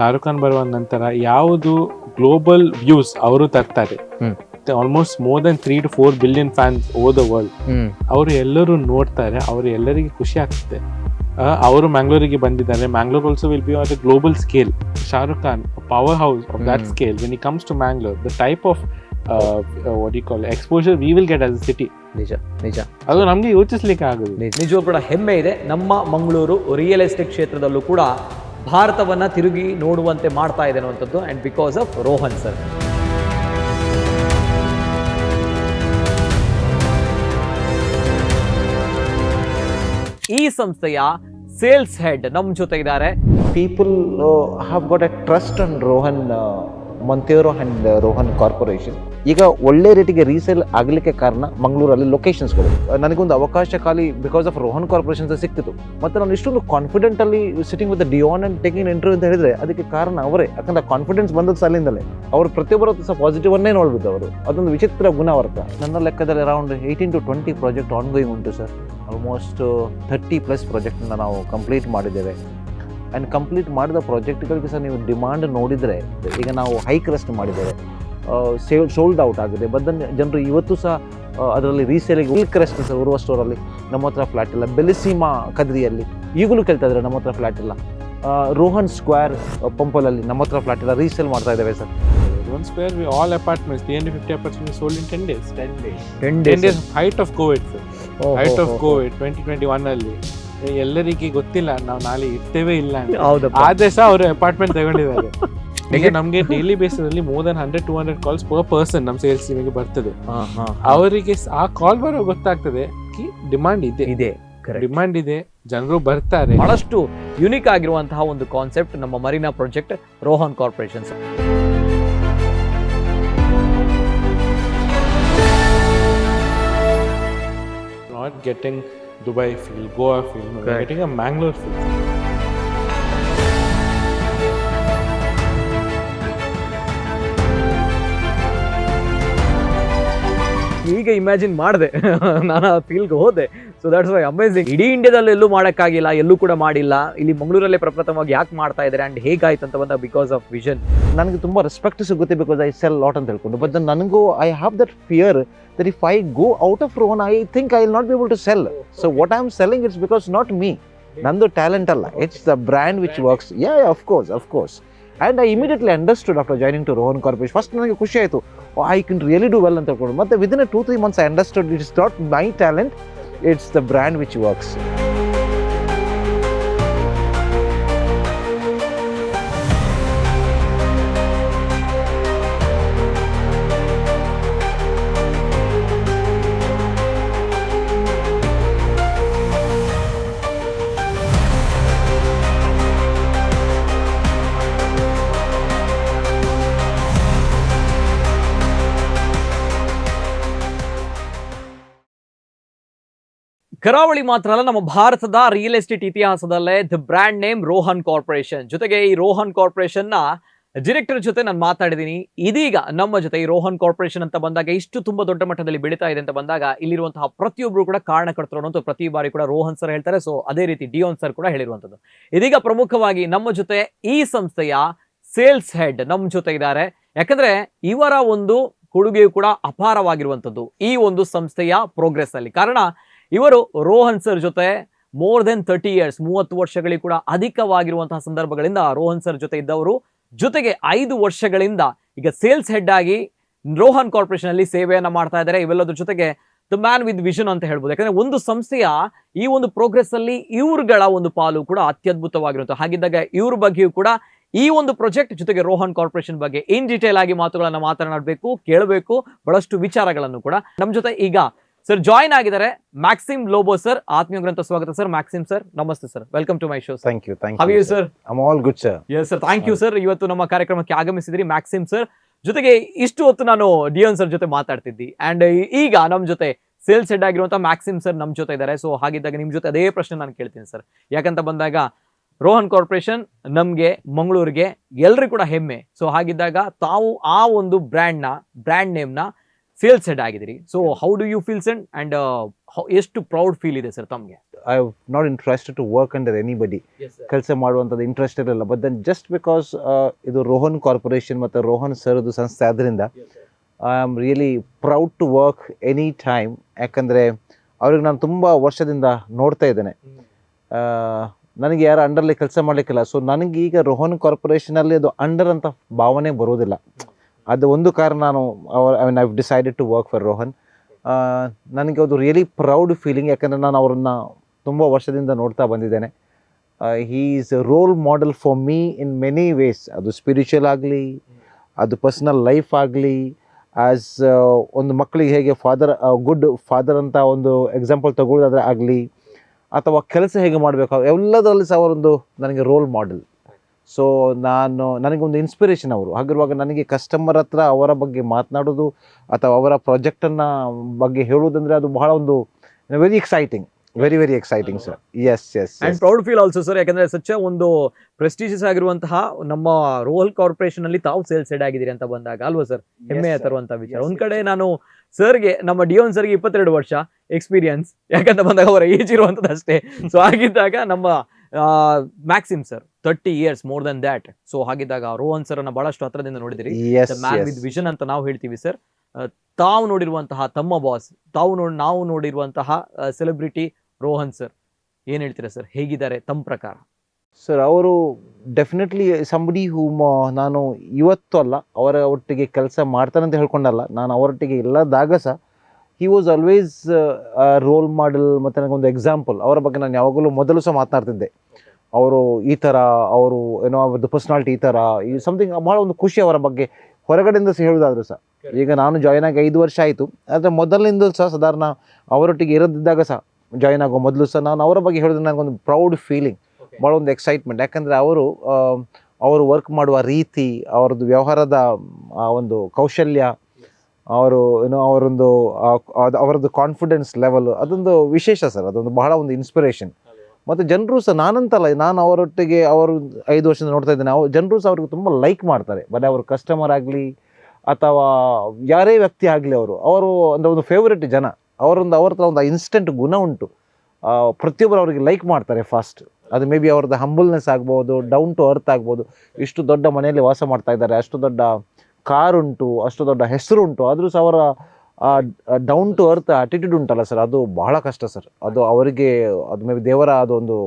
ಶಾರುಖ್ ಖಾನ್ ಬರುವ ನಂತರ ಯಾವುದು ಗ್ಲೋಬಲ್ ವ್ಯೂಸ್ ಅವರು ತರ್ತಾರೆ. Almost more than 3 to 4 billion fans over the world. ಅವರು ಎಲ್ಲರೂ ನೋಡ್ತಾರೆ, ಅವರು ಎಲ್ಲರಿಗೆ ಖುಷಿ ಆಗ್ತದೆ. ಅವರು ಮ್ಯಾಂಗ್ಳೂರಿಗೆ ಬಂದಿದ್ದಾರೆ. Mangalore also will be on the global scale. Shahrukh Khan power house of that scale. When it comes to Mangalore, the type of what you call exposure we will get as a city. ನಿಜ ಅದು ನಮಗೆ ಯೋಚಿಸ್ಲಿಕ್ಕೆ ಆಗೋದು. ನಿಜವೂ ಕೂಡ ಹೆಮ್ಮೆ ಇದೆ. ನಮ್ಮ ಮಂಗಳೂರು ರಿಯಲ್ ಎಸ್ಟೇಟ್ ಕ್ಷೇತ್ರದಲ್ಲೂ ಕೂಡ ಭಾರತವನ್ನ ತಿರುಗಿ ನೋಡುವಂತೆ ಮಾಡ್ತಾ ಇದೆ ಅನ್ನುವಂಥದ್ದು, and because of Rohan sir. ಈ ಸಂಸ್ಥೆಯ ಸೇಲ್ಸ್ ಹೆಡ್ ನಮ್ಮ ಜೊತೆ ಇದ್ದಾರೆ. People have got a trust on Rohan Monteiro and Rohan Corporation. ಈಗ ಒಳ್ಳೆ ರೇಟಿಗೆ ರೀಸೇಲ್ ಆಗಲಿಕ್ಕೆ ಕಾರಣ ಮಂಗಳೂರಲ್ಲಿ ಲೊಕೇಶನ್ಸ್ಗಳು. ನನಗೊಂದು ಅವಕಾಶ ಖಾಲಿ ಬಿಕಾಸ್ ಆಫ್ ರೋಹನ್ ಕಾರ್ಪೊರೇಷನ್ಸ್ ಸಿಕ್ತಿತ್ತು. ಮತ್ತು ನಾನು ಇಷ್ಟೊಂದು confidently sitting with Dion and taking interview ಅಂತ ಹೇಳಿದ್ರೆ ಅದಕ್ಕೆ ಕಾರಣ ಅವರೇ. ಯಾಕಂದ್ರೆ ಕಾನ್ಫಿಡೆನ್ಸ್ ಬಂದದ್ದು ಸಾಲಿಂದಲೇ. ಅವರು ಪ್ರತಿಯೊಬ್ಬರು ಸಹ ಪಾಸಿಟಿವನ್ನೇ ನೋಡ್ಬಿದ್ದು. ಅವರು ಅದೊಂದು ವಿಚಿತ್ರ ಗುಣವರ್ತ. ನನ್ನ ಲೆಕ್ಕದಲ್ಲಿ ಅರೌಂಡ್ 18 to 20 ಪ್ರಾಜೆಕ್ಟ್ ಆನ್ಗೋಯಿಂಗ್ ಉಂಟು ಸರ್. ಆಲ್ಮೋಸ್ಟ್ 30+ ಪ್ರಾಜೆಕ್ಟ್ನ ನಾವು ಕಂಪ್ಲೀಟ್ ಮಾಡಿದ್ದೇವೆ. ಆ್ಯಂಡ್ ಕಂಪ್ಲೀಟ್ ಮಾಡಿದ ಪ್ರಾಜೆಕ್ಟ್ಗಳಿಗೆ ಸಹ ನೀವು ಡಿಮಾಂಡ್ ನೋಡಿದರೆ, ಈಗ ನಾವು ಹೈ ಕ್ರಸ್ಟ್ ಮಾಡಿದ್ದೇವೆ, ಸೋಲ್ಡ್ ಔಟ್ ಆಗಿದೆ. ಜನರು ಇವತ್ತು ಸಹ ಅದರಲ್ಲಿ ರೀಸೇಲಿಗೆ ವಿಲ್ ಕ್ರೆಸ್ಟ್ ಸರ್ ಉರುವ ಸ್ಟೋರಲ್ಲಿ ನಮ್ಮ ಹತ್ರ ಫ್ಲ್ಯಾಟ್ ಇಲ್ಲ. ಬೆಲಿಸೀಮಾ ಕದ್ರಿಯಲ್ಲಿ ಈಗಲೂ ಕೇಳ್ತಾ ಇದ್ದಾರೆ, ನಮ್ಮ ಹತ್ರ ಫ್ಲ್ಯಾಟ್ ಇಲ್ಲ. ರೋಹನ್ ಸ್ಕ್ವೇರ್ ಪಂಪಲಲ್ಲಿ ನಮ್ಮ ಹತ್ರ ಫ್ಲ್ಯಾಟ್ ಇಲ್ಲ, ರೀಸೇಲ್ ಮಾಡ್ತಾ ಇದ್ದೇವೆ sir. Rohan Square, all apartments, 350 apartments sold in 10 days. 10 days. Height of COVID, sir. Height of COVID 2021 ಅಲ್ಲಿ ಎಲ್ಲರಿಗೆ ಗೊತ್ತಿಲ್ಲ ನಾವು ನಾಳೆ ಇರ್ತೇವೆ ಇಲ್ಲ ಅಂತ. ಆದ್ರೆ ಸಹ ಅವರು ಅಪಾರ್ಟ್ಮೆಂಟ್ ತಗೊಂಡಿದ್ದಾರೆ. ಈಗ ನಮ್ಗೆ ಡೈಲಿ ಬೇಸಿಸ್ ಅಲ್ಲಿ more than 100-200 calls per person ನಮ್ಮ ಸೇಲ್ಸ್ ಟೀಮಿಗೆ ಬರ್ತದೆ. ಅವರಿಗೆ ಆ ಕಾಲ್ ಬರೋ ಗೊತ್ತಾಗ್ತದೆ ಡಿಮಾಂಡ್ ಇದೆ, ಡಿಮಾಂಡ್ ಇದೆ, ಜನರು ಬರ್ತಾರೆ. ಬಹಳಷ್ಟು ಯುನಿಕ್ ಆಗಿರುವಂತಹ ಒಂದು ಕಾನ್ಸೆಪ್ಟ್ ನಮ್ಮ Marina project Rohan corporations. Not getting Dubai feel, Goa feel, no, we're getting a Mangalore feel. ಈಗ ಇಮ್ಯಾಜಿನ್ ಮಾಡಿದೆ, ನಾನು ಆ ಫೀಲ್ಗೆ ಹೋದೆ. So that's why amazing. ಇಡೀ ಇಂಡಿಯಾದಲ್ಲಿ ಎಲ್ಲೂ ಮಾಡೋಕ್ಕಾಗಿಲ್ಲ, ಎಲ್ಲೂ ಕೂಡ ಮಾಡಿಲ್ಲ. ಇಲ್ಲಿ ಮಂಗಳೂರಲ್ಲೇ ಪ್ರಪ್ರಥಮವಾಗಿ ಯಾಕೆ ಮಾಡ್ತಾ ಇದ್ದಾರೆ ಆ್ಯಂಡ್ ಹೇಗಾಯ್ತು ಅಂತ ಬಂದಾಗ ಬಿಕಾಸ್ ಆಫ್ ವಿಷನ್. ನನಗೆ ತುಂಬ ರೆಸ್ಪೆಕ್ಟ್ ಸಿಗುತ್ತೆ ಬಿಕಾಸ್ ಐ ಸೆಲ್ ಲಾಟ್ ಅಂತ ಹೇಳ್ಕೊಂಡು. ಬಟ್ ನನಗೂ I have that fear that if I go out of Rohan, I think I will not be able to sell. So what I am selling, it's because not me. Nandu talent alla. It's the brand which works. Yeah, of course. And I immediately understood after joining to Rohan Corporation. First ನನಗೆ ಖುಷಿ ಆಯಿತು, I can really do well ಅಂತ ಹೇಳ್ಕೊಂಡು. ಮತ್ತೆ within 2-3 months I understood it's not my talent, it's the brand which works. ಕರಾವಳಿ ಮಾತ್ರ ಅಲ್ಲ, ನಮ್ಮ ಭಾರತದ ರಿಯಲ್ ಎಸ್ಟೇಟ್ ಇತಿಹಾಸದಲ್ಲೇ the brand name Rohan corporation. ಜೊತೆಗೆ ಈ ರೋಹನ್ ಕಾರ್ಪೊರೇಷನ್ ನ ಡೈರೆಕ್ಟರ್ ಜೊತೆ ನಾನು ಮಾತಾಡಿದ್ದೀನಿ. ಇದೀಗ ನಮ್ಮ ಜೊತೆ ಈ ರೋಹನ್ ಕಾರ್ಪೊರೇಷನ್ ಅಂತ ಬಂದಾಗ ಇಷ್ಟು ತುಂಬಾ ದೊಡ್ಡ ಮಟ್ಟದಲ್ಲಿ ಬೆಳೀತಾ ಇದೆ ಅಂತ ಬಂದಾಗ ಇಲ್ಲಿರುವಂತಹ ಪ್ರತಿಯೊಬ್ಬರು ಕೂಡ ಕಾರಣಕರ್ತರು ಅನ್ನೋದು ಪ್ರತಿ ಬಾರಿ ಕೂಡ ರೋಹನ್ ಸರ್ ಹೇಳ್ತಾರೆ. ಸೊ ಅದೇ ರೀತಿ ಡಿಯಾನ್ ಸರ್ ಕೂಡ ಹೇಳಿರುವಂತದ್ದು. ಇದೀಗ ಪ್ರಮುಖವಾಗಿ ನಮ್ಮ ಜೊತೆ ಈ ಸಂಸ್ಥೆಯ ಸೇಲ್ಸ್ ಹೆಡ್ ನಮ್ಮ ಜೊತೆ ಇದ್ದಾರೆ. ಯಾಕಂದ್ರೆ ಇವರ ಒಂದು ಕೊಡುಗೆಯು ಕೂಡ ಅಪಾರವಾಗಿರುವಂತದ್ದು ಈ ಒಂದು ಸಂಸ್ಥೆಯ ಪ್ರೋಗ್ರೆಸ್ ಅಲ್ಲಿ. ಕಾರಣ ಇವರು ರೋಹನ್ ಸರ್ ಜೊತೆ ಮೋರ್ ದೆನ್ 30 years 30 ವರ್ಷಗಳಿಗೆ ಕೂಡ ಅಧಿಕವಾಗಿರುವಂತಹ ಸಂದರ್ಭಗಳಿಂದ ರೋಹನ್ ಸರ್ ಜೊತೆ ಇದ್ದವರು. ಜೊತೆಗೆ 5 ವರ್ಷಗಳಿಂದ ಈಗ ಸೇಲ್ಸ್ ಹೆಡ್ ಆಗಿ ರೋಹನ್ ಕಾರ್ಪೊರೇಷನ್ ಅಲ್ಲಿ ಸೇವೆಯನ್ನ ಮಾಡ್ತಾ ಇದ್ದಾರೆ. ಇವೆಲ್ಲದ್ರ ಜೊತೆಗೆ ದ ಮ್ಯಾನ್ ವಿತ್ ವಿಷನ್ ಅಂತ ಹೇಳ್ಬೋದು. ಯಾಕಂದ್ರೆ ಒಂದು ಸಂಸ್ಥೆಯ ಈ ಒಂದು ಪ್ರೋಗ್ರೆಸ್ ಅಲ್ಲಿ ಇವ್ರಗಳ ಒಂದು ಪಾಲು ಕೂಡ ಅತ್ಯದ್ಭುತವಾಗಿರುತ್ತೆ. ಹಾಗಿದ್ದಾಗ ಇವ್ರ ಬಗ್ಗೆಯೂ ಕೂಡ ಈ ಒಂದು ಪ್ರಾಜೆಕ್ಟ್ ಜೊತೆಗೆ ರೋಹನ್ ಕಾರ್ಪೊರೇಷನ್ ಬಗ್ಗೆ ಇನ್ ಡೀಟೇಲ್ ಆಗಿ ಮಾತುಗಳನ್ನ ಮಾತನಾಡಬೇಕು, ಕೇಳಬೇಕು, ಬಹಳಷ್ಟು ವಿಚಾರಗಳನ್ನು ಕೂಡ. ನಮ್ಮ ಜೊತೆ ಈಗ ಸರ್ ಜಾಯಿನ್ ಆಗಿದ್ದಾರೆ ಮ್ಯಾಕ್ಸಿಮ್ ಲೋಬೋ ಸರ್. ಆತ್ಮೀಯರಂತ ಸ್ವಾಗತ ಸರ್. ಮ್ಯಾಕ್ಸಿಮ್ ಸರ್ ನಮಸ್ತೆ sir, welcome to my show. Thank you. How are you sir? I am all good sir. Yes sir, thank you sir. ಇವತ್ತು ನಮ್ಮ ಕಾರ್ಯಕ್ರಮಕ್ಕೆ ಆಗಮಿಸಿದ್ರಿ ಮ್ಯಾಕ್ಸಿಮ್ ಸರ್. ಜೊತೆಗೆ ಇಷ್ಟು ಹೊತ್ತು ನಾನು ಡಿಯಾನ್ ಸರ್ ಜೊತೆ ಮಾತಾಡ್ತಿದ್ದಿ ಅಂಡ್ ಈಗ ನಮ್ಮ ಜೊತೆ ಸೇಲ್ಸ್ ಹೆಡ್ ಆಗಿರುವಂತಹ ಮ್ಯಾಕ್ಸಿಮ್ ಸರ್ ನಮ್ಮ ಜೊತೆ ಇದ್ದಾರೆ. ಸೊ ಹಾಗಿದ್ದಾಗ ನಿಮ್ ಜೊತೆ ಅದೇ ಪ್ರಶ್ನೆ ನಾನು ಕೇಳ್ತೀನಿ ಸರ್. ಯಾಕಂತ ಬಂದಾಗ ರೋಹನ್ ಕಾರ್ಪೊರೇಷನ್ ನಮ್ಗೆ ಮಂಗಳೂರಿಗೆ ಎಲ್ರಿಗೂ ಕೂಡ ಹೆಮ್ಮೆ. ಸೊ ಹಾಗಿದ್ದಾಗ ತಾವು ಆ ಒಂದು ಬ್ರ್ಯಾಂಡ್ ನೇಮ್ ನ ಸೇಲ್ಸ್ ಹೆಡ್ ಆಗಿದ್ದೀರಿ. So how do you feel sir and ಎಷ್ಟು ಪ್ರೌಡ್ ಫೀಲ್ ಇದೆ ಸರ್ ತಮಗೆ? Not interested to work under anybody. ಕೆಲಸ ಮಾಡುವಂಥದ್ದು ಇಂಟ್ರೆಸ್ಟ್ ಇರಲಿಲ್ಲ. ಬಟ್ ದೆನ್ ಜಸ್ಟ್ ಬಿಕಾಸ್ ಇದು ರೋಹನ್ ಕಾರ್ಪೊರೇಷನ್ ಮತ್ತು ರೋಹನ್ ಸರ್ದು ಸಂಸ್ಥೆ ಆದ್ದರಿಂದ I am really proud to work any time. ಯಾಕಂದರೆ ಅವ್ರಿಗೆ ನಾನು ತುಂಬ ವರ್ಷದಿಂದ ನೋಡ್ತಾ ಇದ್ದೇನೆ. ನನಗೆ ಯಾರು ಅಂಡರ್ಲಿ ಕೆಲಸ ಮಾಡಲಿಕ್ಕಿಲ್ಲ. ಸೊ ನನಗೆ ಈಗ ರೋಹನ್ ಕಾರ್ಪೊರೇಷನಲ್ಲಿ ಅದು ಅಂಡರ್ ಅಂತ ಭಾವನೆ ಬರೋದಿಲ್ಲ. ಅದು ಒಂದು ಕಾರಣ ನಾನು I decided to work for Rohan. ನನಗೆ ಅದು ರಿಯಲಿ ಪ್ರೌಡ್ ಫೀಲಿಂಗ್. ಯಾಕಂದರೆ ನಾನು ಅವ್ರನ್ನ ತುಂಬ ವರ್ಷದಿಂದ ನೋಡ್ತಾ ಬಂದಿದ್ದೇನೆ. He is a role model for me in many ways. ಅದು ಸ್ಪಿರಿಚುವಲ್ ಆಗಲಿ, ಅದು ಪರ್ಸ್ನಲ್ ಲೈಫ್ ಆಗಲಿ, ಆ್ಯಸ್ ಒಂದು ಮಕ್ಕಳಿಗೆ ಹೇಗೆ ಗುಡ್ ಫಾದರ್ ಅಂತ ಒಂದು ಎಕ್ಸಾಂಪಲ್ ತಗೊಳ್ಳೋದಾದ್ರೆ ಆಗಲಿ, ಅಥವಾ ಕೆಲಸ ಹೇಗೆ ಮಾಡಬೇಕು ಎಲ್ಲದರಲ್ಲಿ ಸಹ ಅವರೊಂದು ನನಗೆ ರೋಲ್ ಮಾಡೆಲ್. ಸೊ ನನಗೊಂದು ಇನ್ಸ್ಪಿರೇಷನ್ ಅವರು. ಹಾಗಿರುವಾಗ ನನಗೆ ಕಸ್ಟಮರ್ ಹತ್ರ ಅವರ ಬಗ್ಗೆ ಮಾತನಾಡೋದು ಅಥವಾ ಅವರ ಪ್ರಾಜೆಕ್ಟನ್ನು ಬಗ್ಗೆ ಹೇಳೋದಂದರೆ ಅದು ಬಹಳ ಒಂದು very exciting, very exciting sir. Yes and proud feel also sir. ಯಾಕಂದ್ರೆ ಸಚ್ಚ ಒಂದು ಪ್ರೆಸ್ಟೀಜಿಯಸ್ ಆಗಿರುವಂತಹ ನಮ್ಮ ರೋಹನ್ ಕಾರ್ಪೊರೇಷನ್ ಅಲ್ಲಿ ತಾವು ಸೇಲ್ಸ್ ಹೆಡ್ ಆಗಿದ್ದೀರಿ ಅಂತ ಬಂದಾಗ ಅಲ್ವಾ ಸರ್, ಹೆಮ್ಮೆ ತರುವಂತಹ ವಿಚಾರ. ಒಂದ್ ಕಡೆ ನಾನು ಸರ್ಗೆ, ನಮ್ಮ ಡಿಯೋನ್ ಸರ್ಗೆ 22 ವರ್ಷ ಎಕ್ಸ್ಪೀರಿಯನ್ಸ್, ಯಾಕಂತ ಬಂದಾಗ ಅವರ ಏಜ್ ಇರುವಂತದ್ದು ಅಷ್ಟೇ. ಸೊ ಹಾಗಿದ್ದಾಗ ನಮ್ಮ maxim sir 30 years more than that. So ಹಾಗಿದ್ದಾಗ ರೋಹನ್ ಸರ್ ಅನ್ನ ಬಹಳಷ್ಟು ಹತ್ರದಿಂದ ನೋಡಿದಿರಿ. ಮ್ಯಾನ್ ವಿತ್ ವಿಷನ್ ಅಂತ ನಾವು ಹೇಳ್ತೀವಿ ಸರ್. ತಾವು ನೋಡಿರುವಂತಹ ತಮ್ಮ ಬಾಸ್, ನಾವು ನೋಡಿರುವಂತಹ ಸೆಲೆಬ್ರಿಟಿ ರೋಹನ್ ಸರ್, ಏನ್ ಹೇಳ್ತೀರಾ ಸರ್, ಹೇಗಿದ್ದಾರೆ ತಮ್ಮ ಪ್ರಕಾರ? ಸರ್ ಅವರು ಡೆಫಿನೆಟ್ಲಿ ಸಂಬಡಿ ನಾನು ಇವತ್ತು ಅಲ್ಲ ಅವರ ಒಟ್ಟಿಗೆ ಕೆಲಸ ಮಾಡ್ತಾನಂತ ಹೇಳ್ಕೊಂಡಲ್ಲ, ನಾನು ಅವರೊಟ್ಟಿಗೆ ಇಲ್ಲದಾಗ ಸಹ he was always role model. ಮತ್ತು ನನಗೊಂದು ಎಕ್ಸಾಂಪಲ್ ಅವರ ಬಗ್ಗೆ ನಾನು ಯಾವಾಗಲೂ ಮೊದಲು ಸಹ ಮಾತನಾಡ್ತಿದ್ದೆ. ಅವರು ಈ ಥರ, ಅವರು ಏನೋ ಅವ್ರದ್ದು ಪರ್ಸ್ನಾಲಿಟಿ ಈ ಥರ, ಈ ಸಮಥಿಂಗ್ ಭಾಳ ಒಂದು ಖುಷಿ ಅವರ ಬಗ್ಗೆ ಹೊರಗಡೆಯಿಂದ ಸಹ ಹೇಳೋದಾದ್ರು ಸಹ. ಈಗ ನಾನು ಜಾಯ್ನ್ ಆಗಿ 5 ವರ್ಷ ಆಯಿತು. ಆದರೆ ಮೊದಲಿನಿಂದಲೂ ಸಹ ಸಾಧಾರಣ ಅವರೊಟ್ಟಿಗೆ ಇರದಿದ್ದಾಗ ಸಹ, ಜಾಯ್ನ್ ಆಗೋ ಮೊದಲು ಸಹ ನಾನು ಅವರ ಬಗ್ಗೆ ಹೇಳಿದ್ರೆ ನನಗೊಂದು ಪ್ರೌಡ್ ಫೀಲಿಂಗ್, ಭಾಳ ಒಂದು ಎಕ್ಸೈಟ್ಮೆಂಟ್. ಯಾಕಂದರೆ ಅವರು ವರ್ಕ್ ಮಾಡುವ ರೀತಿ, ಅವರದ್ದು ವ್ಯವಹಾರದ ಒಂದು ಕೌಶಲ್ಯ, ಅವರದ್ದು ಕಾನ್ಫಿಡೆನ್ಸ್ ಲೆವೆಲ್, ಅದೊಂದು ವಿಶೇಷ ಸರ್. ಅದೊಂದು ಬಹಳ ಒಂದು ಇನ್ಸ್ಪಿರೇಷನ್. ಮತ್ತು ಜನರು ಸಹ, ನಾನಂತಲ್ಲ, ನಾನು ಅವರೊಟ್ಟಿಗೆ 5 ವರ್ಷದಿಂದ ನೋಡ್ತಾ ಇದ್ದೇನೆ, ಜನರು ಸಹ ಅವ್ರಿಗೆ ತುಂಬ ಲೈಕ್ ಮಾಡ್ತಾರೆ. ಬಟ್ ಅವರು ಕಸ್ಟಮರ್ ಆಗಲಿ ಅಥವಾ ಯಾರೇ ವ್ಯಕ್ತಿ ಆಗಲಿ, ಅವರು ಅಂದರೆ ಒಂದು ಫೇವ್ರೆಟ್ ಜನ. ಅವ್ರ ಹತ್ರ ಒಂದು ಇನ್ಸ್ಟೆಂಟ್ ಗುಣ ಉಂಟು. ಪ್ರತಿಯೊಬ್ಬರು ಅವರಿಗೆ ಲೈಕ್ ಮಾಡ್ತಾರೆ ಫಾಸ್ಟ್. ಅದು ಮೇ ಬಿ ಅವ್ರದ್ದು ಹಂಬಲ್ನೆಸ್ ಆಗ್ಬೋದು, ಡೌನ್ ಟು ಅರ್ತ್ ಆಗ್ಬೋದು. ಇಷ್ಟು ದೊಡ್ಡ ಮನೆಯಲ್ಲಿ ವಾಸ ಮಾಡ್ತಾ ಇದ್ದಾರೆ, ಅಷ್ಟು ದೊಡ್ಡ ಕಾರ್ ಉಂಟು, ಅಷ್ಟು ದೊಡ್ಡ ಹೆಸರು ಉಂಟು, ಆದರೂ ಸಹ ಅವರ ಡೌನ್ ಟು ಅರ್ತ್ ಆಟಿಟ್ಯೂಡ್ ಉಂಟಲ್ಲ ಸರ್, ಅದು ಬಹಳ ಕಷ್ಟ ಸರ್. ಅದು ಅವರಿಗೆ ಅದು ಮೇ ಬಿ ದೇವರ ಅದೊಂದು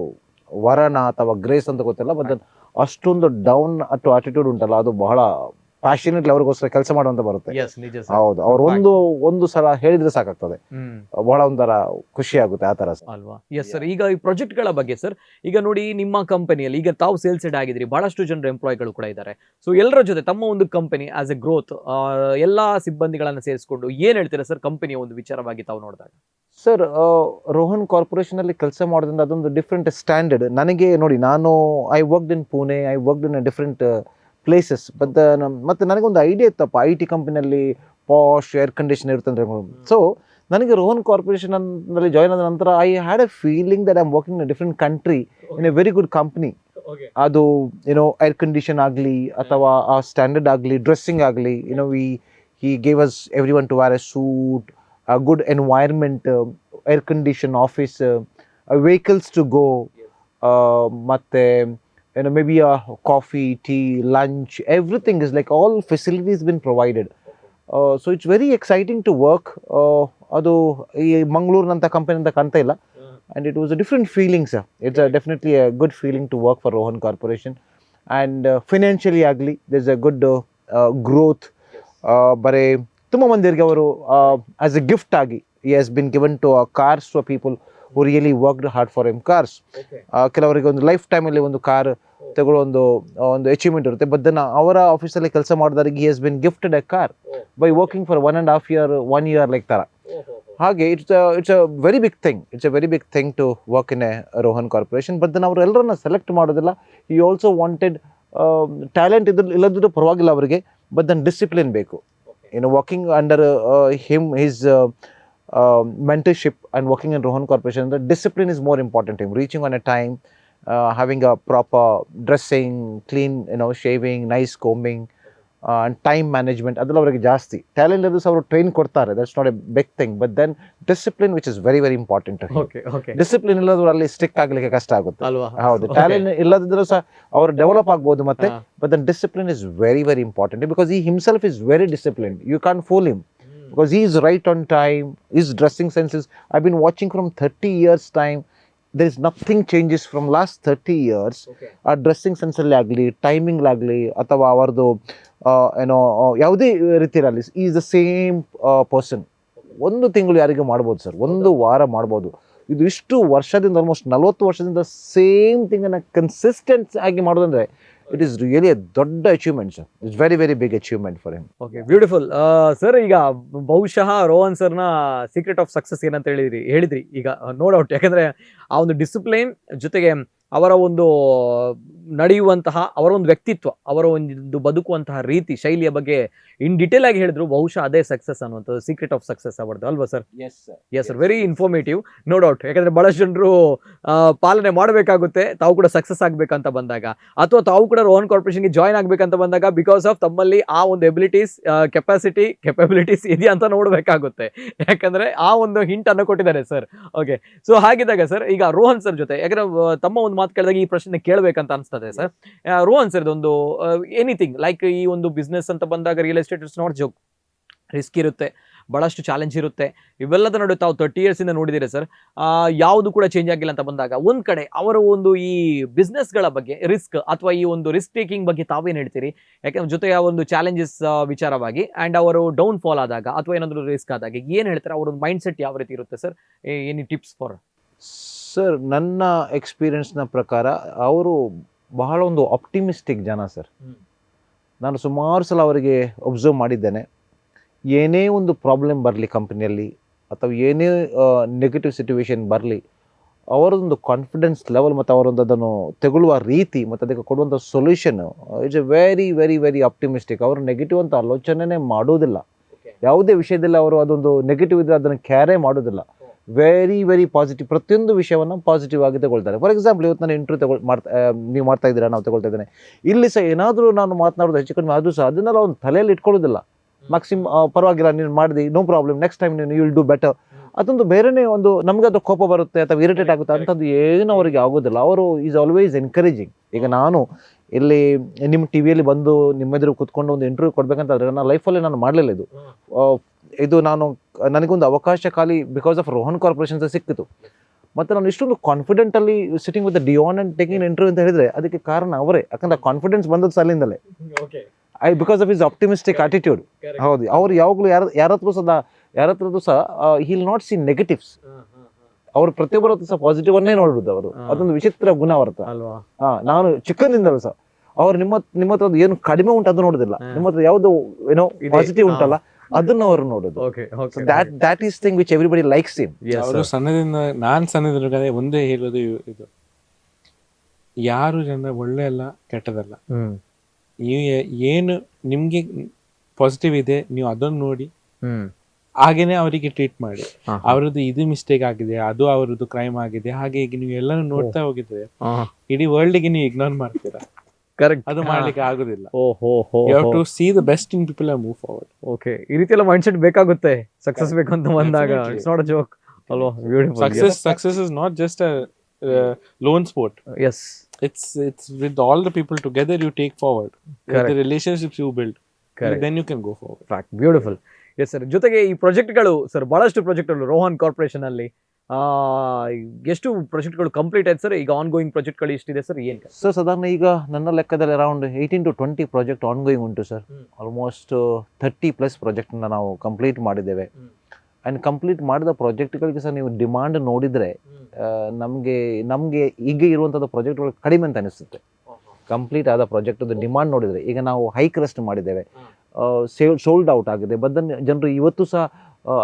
ವರನ ಅಥವಾ ಗ್ರೇಸ್ ಅಂತ ಗೊತ್ತಿಲ್ಲ. ಬಟ್ ಅಷ್ಟೊಂದು ಡೌನ್ ಟು ಆಟಿಟ್ಯೂಡ್ ಉಂಟಲ್ಲ, ಅದು ಬಹಳ ಪ್ಯಾಷನೇಟ್ಲಿ ಅವ್ರಿಗೋಸ್ಕರ ಕೆಲಸ ಮಾಡುವಂತ ಬರುತ್ತೆ. ಹೌದು, ಅವ್ರು ಒಂದು ಸಲ ಹೇಳಿದ್ರೆ ಸಾಕಾಗ್ತದೆ, ಬಹಳ ಒಂಥರ ಖುಷಿ ಆಗುತ್ತೆ ಆ ತರ ಅಲ್ವಾ. Yes sir. ಈಗ ಈ ಪ್ರಾಜೆಕ್ಟ್ ಗಳ ಬಗ್ಗೆ ಸರ್, ಈಗ ನೋಡಿ ನಿಮ್ಮ ಕಂಪನಿಯಲ್ಲಿ ಈಗ ತಾವು ಸೇಲ್ಸ್ ಹೆಡ್ ಆಗಿದ್ರಿ, ಬಹಳಷ್ಟು ಜನರು ಎಂಪ್ಲಾಯ್ಗಳು ಕೂಡ ಇದ್ದಾರೆ. ಸೊ ಎಲ್ಲರ ಜೊತೆ ತಮ್ಮ ಒಂದು ಕಂಪನಿ ಆಸ್ ಎ ಗ್ರೋತ್ ಎಲ್ಲಾ ಸಿಬ್ಬಂದಿಗಳನ್ನ ಸೇರಿಸಿಕೊಂಡು ಏನ್ ಹೇಳ್ತೀರಾ ಸರ್ ಕಂಪನಿಯ ಒಂದು ವಿಚಾರವಾಗಿ ತಾವು ನೋಡಿದಾಗ? ಸರ್, ರೋಹನ್ ಕಾರ್ಪೊರೇಷನ್ ಅಲ್ಲಿ ಕೆಲಸ ಮಾಡೋದ್ರಿಂದ ಅದೊಂದು ಡಿಫ್ರೆಂಟ್ ಸ್ಟ್ಯಾಂಡರ್ಡ್. ನನಗೆ ನೋಡಿ, I worked in Pune, I worked in different places. ಮತ್ತು ನನಗೊಂದು ಐಡಿಯಾ ಇತ್ತಪ್ಪ, IT ಕಂಪನಿಯಲ್ಲಿ ಪಾಶ್ ಏರ್ ಕಂಡೀಷನ್ ಇರುತ್ತೆ. ಸೊ ನನಗೆ ರೋಹನ್ ಕಾರ್ಪೊರೇಷನಲ್ಲಿ ಜಾಯ್ನ್ ಆದ ನಂತರ I had A feeling that I am working in a different country in a very good company. ಅದು air condition ಆಗಲಿ ಅಥವಾ ಆ ಸ್ಟ್ಯಾಂಡರ್ಡ್ ಆಗಲಿ, ಡ್ರೆಸ್ಸಿಂಗ್ ಆಗಲಿ, he gave us everyone to wear a suit, a good environment, air conditioned office, vehicles to go, ಮತ್ತೆ maybe a coffee, tea, lunch, everything is like all facilities been provided. So it's very exciting to work. ಅದು ಈ ಮಂಗಳೂರಿನಂಥ company ಅಂತ ಕಾಣ್ತಾ ಇಲ್ಲ. And it was a different feeling, sir. It's definitely a good feeling to work for Rohan Corporation. And financially agli, there's a good growth. ಬರೀ ತುಂಬ ಮಂದಿರಿಗೆ ಅವರು as A gift ಆಗಿ he has been given to cars to people who really worked hard for him. Cars ಕೆಲವರಿಗೆ ಒಂದು life ಟೈಮಲ್ಲಿ ಒಂದು car ತಗೊಳ್ಳೋ ಒಂದು ಅಚೀವ್ಮೆಂಟ್ ಇರುತ್ತೆ. ಬಟ್ ದೆನ್ ಅವರ ಆಫೀಸಲ್ಲಿ ಕೆಲಸ ಮಾಡಿದವರಿಗೆ he has been gifted a car by working for 1.5 year, 1 year like ಥರ. ಹಾಗೆ it's a very big thing. It's a very big thing to work in a Rohan corporation. But then ಅವರು ಎಲ್ಲರನ್ನ select ಮಾಡೋದಿಲ್ಲ. he also wanted talent ಇಲ್ಲದಿದ್ರೂ ಪರವಾಗಿಲ್ಲ ಅವರಿಗೆ, but then discipline ಬೇಕು. Working under his mentorship and working in Rohan Corporation, the discipline is more important to him. Reaching on a time, having a proper dressing, clean, shaving, nice combing, and time management ಅದೆಲ್ಲ ಅವರಿಗೆ ಜಾಸ್ತಿ. Talent ಇರೋದು ಸಹ ಅವರು train ಕೊಡ್ತಾರೆ, that's not a big thing, but then discipline which is very very important. Discipline ಇಲ್ಲದ್ರು ಅಲ್ಲಿ stick ಆಗಲಿಕ್ಕೆ ಕಷ್ಟ ಆಗುತ್ತೆ. ಹೌದು, ಟ್ಯಾಲೆಂಟ್ ಇಲ್ಲದಿದ್ರೂ ಸಹ ಅವರು ಡೆವಲಪ್ ಆಗ್ಬೋದು ಮತ್ತೆ, but then discipline is very very important because he himself is very disciplined. You can't fool him because he is right on time. His dressing sense is, I've been watching from 30 years time. There is nothing changes from last 30 years. ಆ dressing ಸೆನ್ಸಲ್ಲಿ ಆಗಲಿ, timing ಆಗಲಿ, ಅಥವಾ ಅವರದು ಏನೋ ಯಾವುದೇ ರೀತಿಯಲ್ಲಿ is the same person. ಒಂದು ತಿಂಗಳು ಯಾರಿಗೆ ಮಾಡ್ಬೋದು ಸರ್, ಒಂದು ವಾರ ಮಾಡ್ಬೋದು. ಇದು ಇಷ್ಟು ವರ್ಷದಿಂದ, ಆಲ್ಮೋಸ್ಟ್ 40 ವರ್ಷದಿಂದ ಸೇಮ್ ಥಿಂಗನ್ನು ಕನ್ಸಿಸ್ಟೆನ್ಸ್ ಆಗಿ ಮಾಡೋದಂದ್ರೆ ಇಟ್ ಈಸ್ ರಿಯಲಿ ಎ ದೊಡ್ಡ achievement sir. It's very very big achievement for him. Okay, beautiful sir. ಈಗ ಬಹುಶಃ ರೋಹನ್ ಸರ್ನ ಸೀಕ್ರೆಟ್ ಆಫ್ ಸಕ್ಸಸ್ ಏನಂತ ಹೇಳಿದ್ರಿ ಈಗ ನೋ ಡೌಟ್. ಯಾಕಂದ್ರೆ ಆ ಒಂದು ಡಿಸಿಪ್ಲಿನ್ ಜೊತೆಗೆ ಅವರ ಒಂದು ನಡೆಯುವಂತಹ ಅವರ ಒಂದು ವ್ಯಕ್ತಿತ್ವ, ಅವರ ಒಂದು ಬದುಕುವಂತಹ ರೀತಿ, ಶೈಲಿಯ ಬಗ್ಗೆ ಇನ್ ಡಿಟೇಲ್ ಆಗಿ ಹೇಳಿದ್ರು. ಬಹುಶಃ ಅದೇ ಸಕ್ಸಸ್ ಅನ್ನುವಂಥದ್ದು, ಸೀಕ್ರೆಟ್ ಆಫ್ ಸಕ್ಸಸ್ ಅವರದ್ದು ಅಲ್ವಾ sir? Yes sir, very informative, no doubt. ಯಾಕಂದ್ರೆ ಬಹಳಷ್ಟು ಜನರು ಪಾಲನೆ ಮಾಡಬೇಕಾಗುತ್ತೆ ತಾವು ಕೂಡ ಸಕ್ಸಸ್ ಆಗ್ಬೇಕಂತ ಬಂದಾಗ, ಅಥವಾ ತಾವು ಕೂಡ ರೋಹನ್ ಕಾರ್ಪೊರೇಷನ್ಗೆ ಜಾಯ್ನ್ ಆಗ್ಬೇಕಂತ ಬಂದಾಗ, ಬಿಕಾಸ್ ಆಫ್ ತಮ್ಮಲ್ಲಿ ಆ ಒಂದು ಎಬಿಲಿಟೀಸ್, ಕೆಪಬಿಲಿಟೀಸ್ ಇದೆಯಾ ಅಂತ ನೋಡ್ಬೇಕಾಗುತ್ತೆ. ಯಾಕಂದ್ರೆ ಆ ಒಂದು ಹಿಂಟ್ ಅನ್ನು ಕೊಟ್ಟಿದ್ದಾರೆ ಸರ್. ಓಕೆ, ಸೊ ಹಾಗಿದ್ದಾಗ ಸರ್, ಈಗ ರೋಹನ್ ಸರ್ ಜೊತೆ, ಯಾಕಂದ್ರೆ ತಮ್ಮ ಒಂದು ಮಾತು ಕೇಳಿದಾಗ ಈ ಪ್ರಶ್ನೆ ಕೇಳಬೇಕಂತ ಅನಿಸ್ತದೆ ಸರ್. ರೋಹನ್ ಸರ್ ಒಂದು ಎನಿಥಿಂಗ್ ಲೈಕ್ ಈ ಒಂದು ಬಿಸ್ನೆಸ್ ಅಂತ ಬಂದಾಗ real estate it's not joke, risk ಇರುತ್ತೆ, ಬಹಳಷ್ಟು ಚಾಲೆಂಜ್ ಇರುತ್ತೆ. ಇವೆಲ್ಲದ ನಡುವೆ ತಾವು 30 years ಇಂದ ನೋಡಿದ್ದೀರಾ ಸರ್. ಯಾವುದು ಕೂಡ ಚೇಂಜ್ ಆಗಿಲ್ಲ ಅಂತ ಬಂದಾಗ, ಒಂದ್ ಕಡೆ ಅವರ ಒಂದು ಈ ಬಿಸ್ನೆಸ್ಗಳ ಬಗ್ಗೆ ರಿಸ್ಕ್ ಅಥವಾ ಈ ಒಂದು ರಿಸ್ಕ್ ಟೇಕಿಂಗ್ ಬಗ್ಗೆ ತಾವೇನು ಹೇಳ್ತೀರಿ? ಯಾಕಂದ್ರೆ ಜೊತೆಗೆ ಆ ಒಂದು ಚಾಲೆಂಜಸ್ ವಿಚಾರವಾಗಿ ಆ್ಯಂಡ್ ಅವರು ಡೌನ್ ಫಾಲ್ ಆದಾಗ ಅಥವಾ ಏನಾದರೂ ರಿಸ್ಕ್ ಆದಾಗ ಏನು ಹೇಳ್ತಾರೆ? ಅವರ ಮೈಂಡ್ ಸೆಟ್ ಯಾವ ರೀತಿ ಇರುತ್ತೆ sir? Any tips for sir? ನನ್ನ ಎಕ್ಸ್ಪೀರಿಯನ್ಸ್ನ ಪ್ರಕಾರ ಅವರು ಬಹಳ ಒಂದು ಆಪ್ಟಿಮಿಸ್ಟಿಕ್ ಜನ ಸರ್. ನಾನು ಸುಮಾರು ಸಲ ಅವರಿಗೆ ಒಬ್ಸರ್ವ್ ಮಾಡಿದ್ದೇನೆ. ಏನೇ ಒಂದು ಪ್ರಾಬ್ಲಮ್ ಬರಲಿ ಕಂಪ್ನಿಯಲ್ಲಿ ಅಥವಾ ಏನೇ ನೆಗೆಟಿವ್ ಸಿಚುವೇಶನ್ ಬರಲಿ, ಅವರದೊಂದು ಕಾನ್ಫಿಡೆನ್ಸ್ ಲೆವೆಲ್ ಮತ್ತು ಅವರೊಂದು ಅದನ್ನು ತೆಗೊಳ್ಳುವ ರೀತಿ ಮತ್ತು ಅದಕ್ಕೆ ಕೊಡುವಂಥ solution it's a very very very optimistic. ಅವರು ನೆಗೆಟಿವ್ ಅಂತ ಆಲೋಚನೆ ಮಾಡೋದಿಲ್ಲ. ಯಾವುದೇ ವಿಷಯದಲ್ಲಿ ಅವರು ಅದೊಂದು ನೆಗೆಟಿವ್ ಇದ್ದರೆ ಅದನ್ನು ಕ್ಯಾರೇ ಮಾಡೋದಿಲ್ಲ. ವೆರಿ ವೆರಿ ಪಾಸಿಟಿವ್, ಪ್ರತಿಯೊಂದು ವಿಷಯವನ್ನು ಪಾಸಿಟಿವ್ ಆಗಿ ತಗೊಳ್ತಾರೆ. ಫಾರ್ ಎಕ್ಸಾಂಪಲ್, ಇವತ್ತು ನಾನು ಇಂಟರ್ವ್ಯೂ ನೀವು ಮಾಡ್ತಾ ಇದ್ದೀರಾ, ನಾವು ತಗೊಳ್ತಾ ಇದ್ದೇನೆ. ಇಲ್ಲಿ ಸಹ ಏನಾದರೂ ನಾನು ಮಾತನಾಡೋದು ಹೆಚ್ಚು ಕಡಿಮೆ ಆದರೂ ಸಹ ಅದನ್ನೆಲ್ಲ ಒಂದು ತಲೆಯಲ್ಲಿ ಇಟ್ಕೊಳ್ಳೋದಿಲ್ಲ. ಮ್ಯಾಕ್ಸಿಮಮ್ ಪರವಾಗಿಲ್ಲ, ನೀನು ಮಾಡಿದೆ, ನೋ ಪ್ರಾಬ್ಲಮ್, ನೆಕ್ಸ್ಟ್ ಟೈಮ್ ನೀನು ಯು ವಿಲ್ ಡೂ ಬೆಟರ್. ಅದೊಂದು ಬೇರೆನೇ ಒಂದು ನಮಗೆ ಅದು ಕೋಪ ಬರುತ್ತೆ ಅಥವಾ ಇರಿಟೇಟ್ ಆಗುತ್ತೆ ಅಂಥದ್ದು ಏನು ಅವರಿಗೆ ಆಗೋದಿಲ್ಲ. ಅವರು ಈಸ್ ಆಲ್ವೇಸ್ ಎನ್ಕರೇಜಿಂಗ್. ಈಗ ನಾನು ಇಲ್ಲಿ ನಿಮ್ಮ ಟಿ ವಿಯಲ್ಲಿ ಬಂದು ನಿಮ್ಮೆದುರು ಕೂತ್ಕೊಂಡು ಒಂದು ಇಂಟರ್ವ್ಯೂ ಕೊಡಬೇಕಂತಂದರೆ ನನ್ನ ಲೈಫಲ್ಲಿ ನಾನು ಮಾಡಲಿಲ್ಲ. ಇದು ನನಗೊಂದು ಅವಕಾಶ ಖಾಲಿ ಬಿಕಾಸ್ ಆಫ್ ರೋಹನ್ ಕಾರ್ಪೊರೇಷನ್ಸ್ ಸಿಕ್ಕಿತು. ಮತ್ತು ನಾನು ಇಷ್ಟೊಂದು confidently sitting with Dion and taking interview ಅಂತ ಹೇಳಿದರೆ ಅದಕ್ಕೆ ಕಾರಣ ಅವರೇ. ಯಾಕಂದ್ರೆ ಕಾನ್ಫಿಡೆನ್ಸ್ ಬಂದದ್ದು ಅಲ್ಲಿಂದಲೇ, because of his optimistic attitude. ಹೌದು, ಅವ್ರು ಯಾವಾಗಲೂ ಯಾರ ಹತ್ರದ್ದು ಸಹ he will not see negatives. ಅವರು ಪ್ರತಿಯೊಬ್ಬರ ಹತ್ರ ಸಹ ಪಾಸಿಟಿವ್ ಅನ್ನೇ ನೋಡ್ಬೋದು. ಅವರು ಅದೊಂದು ವಿಚಿತ್ರ ಗುಣ ಅವರ ಹತ್ರ. ನಾನು ಚಿಕ್ಕಂದಿಂದಲೂ ಸಹ ಅವ್ರು ನಿಮ್ಮ ಹತ್ರ ಏನು ಕಡಿಮೆ ಉಂಟು ಅದು ನೋಡೋದಿಲ್ಲ, ನಿಮ್ಮ ಹತ್ರ ಯಾವುದು ಏನೋ ಪಾಸಿಟಿವ್ ಉಂಟಲ್ಲ ಅದನ್ನ ಅವರು ನೋಡೋದು. That is thing which everybody likes him. ಅವರು ಸಣ್ಣದಿಂದ ಒಂದೇ ಹೇಳೋದು ಇದು, ಯಾರು ಜನ ಒಳ್ಳೆ ಅಲ್ಲ ಕೆಟ್ಟದಲ್ಲ, ನೀವು ಏನು ನಿಮ್ಗೆ ಪಾಸಿಟಿವ್ ಇದೆ ನೀವು ಅದನ್ನು ನೋಡಿ ಹಾಗೇನೆ ಅವರಿಗೆ ಟ್ರೀಟ್ ಮಾಡಿ. ಅವರದ್ದು ಇದು ಮಿಸ್ಟೇಕ್ ಆಗಿದೆ, ಅದು ಅವರದ್ದು ಕ್ರೈಮ್ ಆಗಿದೆ, ಹಾಗೆ ಈಗ ನೀವು ಎಲ್ಲರೂ ನೋಡ್ತಾ ಹೋಗಿದ್ರೆ ಇಡೀ ವರ್ಲ್ಡ್ಗೆ ನೀವು ಇಗ್ನೋರ್ ಮಾಡ್ತೀರಾ. ಕರೆಕ್ಟ್, ಅದು ಮಾಡ್ಲಿಕ್ಕೆ ಆಗುದಿಲ್ಲ. You have to see the best in people and move forward. Okay, ಈ ರೀತಿ ಎಲ್ಲ ಮೈಂಡ್ ಸೆಟ್ ಬೇಕಾಗುತ್ತೆ ಸಕ್ಸಸ್ ಬೇಕಂತ ಬಂದಾಗ. ಇಟ್ಸ್ ನಾಟ್ ಅ ಜೋಕ್ ಅಲ್ವಾ? Beautiful. Success is not just a lone sport. Yes, it's with all the people together you take forward. The relationships you build, then you can go forward. Fact, beautiful. Yes sir. ಜೊತೆಗೆ ಈ ಪ್ರಾಜೆಕ್ಟ್ಗಳು sir, ಬಹಳಷ್ಟು ಪ್ರಾಜೆಕ್ಟ್ಗಳು Rohan corporation ಅಲ್ಲಿ ಎಷ್ಟು ಪ್ರಾಜೆಕ್ಟ್ಗಳು complete ಆಯ್ತು sir? ಈಗ on going ಪ್ರಾಜೆಕ್ಟ್ಗಳು ಎಷ್ಟಿದೆ sir? ಏನು sir? ಸಾಧಾರಣ ಈಗ ನನ್ನ ಲೆಕ್ಕದಲ್ಲಿ around 18 to 20 project on going ಉಂಟು ಸರ್. ಆಲ್ಮೋಸ್ಟ್ 30+ ಪ್ರಾಜೆಕ್ಟ್ನ ನಾವು ಕಂಪ್ಲೀಟ್ ಮಾಡಿದ್ದೇವೆ. ಆ್ಯಂಡ್ ಕಂಪ್ಲೀಟ್ ಮಾಡಿದ ಪ್ರಾಜೆಕ್ಟ್ಗಳಿಗೆ ಸಹ ನೀವು ಡಿಮಾಂಡ್ ನೋಡಿದರೆ ನಮಗೆ ಈಗ ಇರುವಂಥದ್ದು ಪ್ರಾಜೆಕ್ಟ್ಗಳು ಕಡಿಮೆ ಅಂತ ಅನಿಸುತ್ತೆ. ಕಂಪ್ಲೀಟ್ ಆದ ಪ್ರಾಜೆಕ್ಟದ್ದು ಡಿಮಾಂಡ್ ನೋಡಿದರೆ ಈಗ ನಾವು ಹೈಕ್ ರೆಸ್ಟ್ ಮಾಡಿದ್ದೇವೆ, ಸೋಲ್ಡ್ ಔಟ್ ಆಗಿದೆ. ಬದನ್ನು ಜನರು ಇವತ್ತು ಸಹ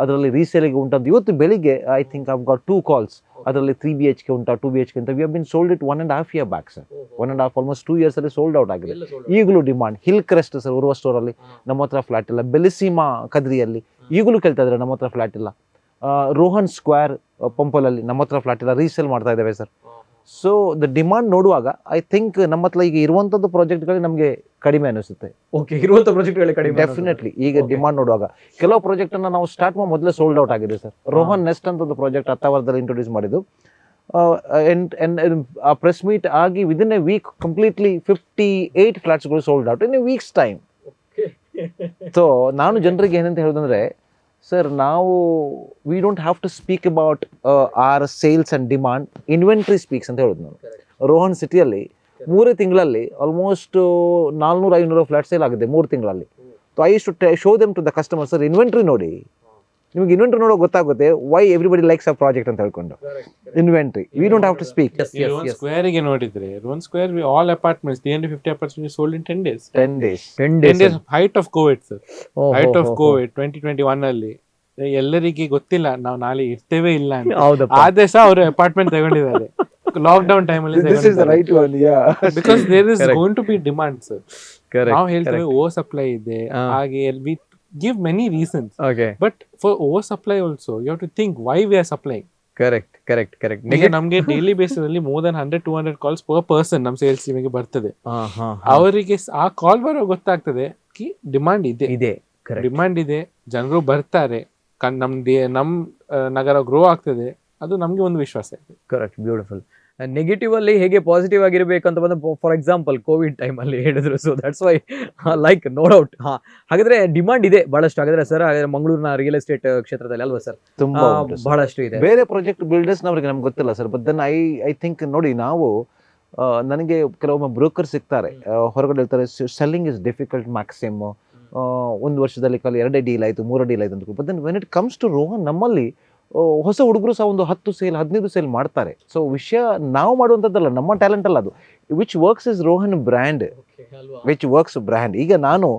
ಅದರಲ್ಲಿ ರೀಸೇಲಿಗೆ ಉಂಟಂತ. ಇವತ್ತು ಬೆಳಿಗ್ಗೆ I think I've got 2 calls. ಅದರಲ್ಲಿ 3 BHK ಉಂಟಾ, 2 BHK ಅಂತ. We have been sold it 1.5 year back sir. 1.5 almost 2 years ಅಲ್ಲಿ ಸೋಲ್ಡ್ ಔಟ್ ಆಗಿದೆ. ಈಗಲೂ demand. Hill crest sir, Urwa ಸ್ಟೋರಲ್ಲಿ ನಮ್ಮ ಹತ್ರ ಫ್ಲಾಟ್ ಇಲ್ಲ. ಬೆಲಿಸೀಮಾ ಕದ್ರಿಯಲ್ಲಿ ಈಗಲೂ ಕೇಳ್ತಾ ಇದ್ದಾರೆ, ನಮ್ಮ ಹತ್ರ ಫ್ಲಾಟ್ ಇಲ್ಲ. ರೋಹನ್ ಸ್ಕ್ವೇರ್ ಪಂಪಲಲ್ಲಿ ನಮ್ಮ ಹತ್ರ ಫ್ಲಾಟ್ ಇಲ್ಲ, ರೀಸೇಲ್ ಮಾಡ್ತಾ ಇದ್ದೇವೆ ಸರ್. ಸೊ ದ ಡಿಮಾಂಡ್ ನೋಡುವಾಗ ಐ ಥಿಂಕ್ ನಮ್ಮ ಹತ್ರ ಈಗ ಇರುವಂಥದ್ದು ಪ್ರಾಜೆಕ್ಟ್ಗಳು ನಮಗೆ ಕಡಿಮೆ ಅನಿಸುತ್ತೆ. ಓಕೆ, ಇರುವಂತ ಪ್ರಾಜೆಕ್ಟ್ಗಳೇ ಕಡಿಮೆ. ಡೆಫಿನೆಟ್ಲಿ ಈಗ ಡಿಮಾಂಡ್ ನೋಡುವಾಗ ಕೆಲವು ಪ್ರಾಜೆಕ್ಟ್ ಅನ್ನ ನಾವು ಸ್ಟಾರ್ಟ್ ಮಾಡಿ ಮೊದಲೇ ಸೋಲ್ಡ್ ಔಟ್ ಆಗಿದೆ ಸರ್. ರೋಹನ್ ನೆಸ್ಟ್ ಅಂತ ಒಂದು ಪ್ರಾಜೆಕ್ಟ್ ಹತ್ತಾವರದಲ್ಲಿ ಇಂಟ್ರೊಡ್ಯೂಸ್ ಮಾಡಿದ್ದು, ಪ್ರೆಸ್ ಮೀಟ್ ಆಗಿ ವಿದಿನ್ ಎ ವೀಕ್ ಕಂಪ್ಲೀಟ್ಲಿ 58 ಫ್ಲಾಟ್ಸ್ಗಳು sold out in a weeks time. So ನಾನು ಜನರಿಗೆ ಏನಂತ ಹೇಳೋದಂದ್ರೆ, ಸರ್ ನಾವು we don't have to speak about our sales and demand, inventory speaks ಅಂತ ಹೇಳೋದು ನಾನು. ರೋಹನ್ ಸಿಟಿಯಲ್ಲಿ 3 ತಿಂಗಳಲ್ಲಿ ಆಲ್ಮೋಸ್ಟ್ 400-500 ಫ್ಲಾಟ್ ಸೇಲ್ ಆಗಿದೆ 3 ತಿಂಗಳಲ್ಲಿ. So I should show them to the customer, sir inventory ನೋಡಿ, ನಿಮಗೆ ಇನ್ವೆಂಟ್ರಿ ನೋಡೋ ಗೊತ್ತಾಗುತ್ತೆ why everybody likes a project ಅಂತ ಹೇಳ್ಕೊಂಡು. Inventory we don't have to speak. Rohan square ಗೆ ನೋಡಿದ್ರೆ, Rohan square all apartments 350 apartments sold in 10 days. 10 days. 10 days height of covid sir. Height of covid 2021 ಅಲ್ಲಿ ಎಲ್ಲರಿಗೆ ಗೊತ್ತಿಲ್ಲ ನಾವು ನಾಳೆ ಇರ್ತೇವೆ ಇಲ್ಲ ಅಂತ. ಆದ್ರೆ ಸಹ ಅವರು ಅಪಾರ್ಟ್ಮೆಂಟ್ ತಗೊಂಡಿದ್ದಾರೆ ಲಾಕ್ ಡೌನ್ ಟೈಮ್ ಅಲ್ಲಿ. This is the right one, yeah. Because there is going to be demand sir. ನಾವು ಹೇಳ್ತೇವೆ ಓವರ್ ಸಪ್ಲೈ ಇದೆ, ಹಾಗೆ we give many reasons. Okay. But for over supply also you have to think why we are supplying. Correct. ಈಗ ನಮ್ಗೆ daily basis ಅಲ್ಲಿ more than 100-200 calls per person ನಮ್ sales ಟೀಮಿಗೆ ಬರ್ತದೆ. ಅವರಿಗೆ ಆ ಕಾಲ್ ಬರೋ ಗೊತ್ತಾಗ್ತದೆ ಕಿ ಡಿಮಾಂಡ್ ಇದೆ, ಡಿಮಾಂಡ್ ಇದೆ, ಜನರು ಬರ್ತಾರೆ, ನಮ್ ನಗರ ಗ್ರೋ ಆಗ್ತದೆ, ಅದು ನಮ್ಗೆ ಒಂದು ವಿಶ್ವಾಸ ಇದೆ. Correct, beautiful. ನೆಗೆಟಿವ್ ಅಲ್ಲಿ ಹೇಗೆ ಪಾಸಿಟಿವ್ ಆಗಿರ್ಬೇಕು ಅಂತ ಬಂದು ಫಾರ್ ಎಕ್ಸಾಂಪಲ್ ಕೋವಿಡ್ ಟೈಮ್ ಅಲ್ಲಿ ಹೇಳಿದ್ರು. So that's why like no doubt. ಹಾಗಾದ್ರೆ ಡಿಮಾಂಡ್ ಇದೆ ಬಹಳಷ್ಟು. ಹಾಗಾದ್ರೆ ಸರ್ ಮಂಗಳೂರಿನ ರಿಯಲ್ ಎಸ್ಟೇಟ್ ಕ್ಷೇತ್ರದಲ್ಲಿ ಅಲ್ವಾ ಸರ್ ತುಂಬಾ ಬಹಳಷ್ಟು ಇದೆ. ಬೇರೆ ಪ್ರಾಜೆಕ್ಟ್ ಬಿಲ್ಡರ್ಸ್ ನವರಿಗೆ ನಮ್ಗೆ ಗೊತ್ತಿಲ್ಲ ಸರ್. ಬಟ್ ದೆನ್ ಐ ಥಿಂಕ್ ನೋಡಿ, ನಾವು ನನಗೆ ಕೆಲವೊಮ್ಮೆ ಬ್ರೋಕರ್ ಸಿಗ್ತಾರೆ, ಹೊರಗಡೆ ಹೇಳ್ತಾರೆ ಸೆಲ್ಲಿಂಗ್ ಇಸ್ ಡಿಫಿಕಲ್ಟ್ ಮ್ಯಾಕ್ಸಿಮ್, 1 ವರ್ಷದಲ್ಲಿ 2 ಡೀಲ್ ಆಯ್ತು 3 ಡೀಲ್ ಆಯ್ತು ಅಂತ. But then when it comes to Rohan, ನಮ್ಮಲ್ಲಿ ಹೊಸ ಹುಡುಗರು ಸಹ ಒಂದು 10 ಸೇಲ್ 15 ಸೇಲ್ ಮಾಡ್ತಾರೆ. ಸೊ ವಿಷಯ ನಾವು ಮಾಡುವಂಥದ್ದಲ್ಲ, ನಮ್ಮ ಟ್ಯಾಲೆಂಟ್ ಅಲ್ಲ ಅದು. Which works is Rohan brand, which works brand. ಈಗ ನಾನು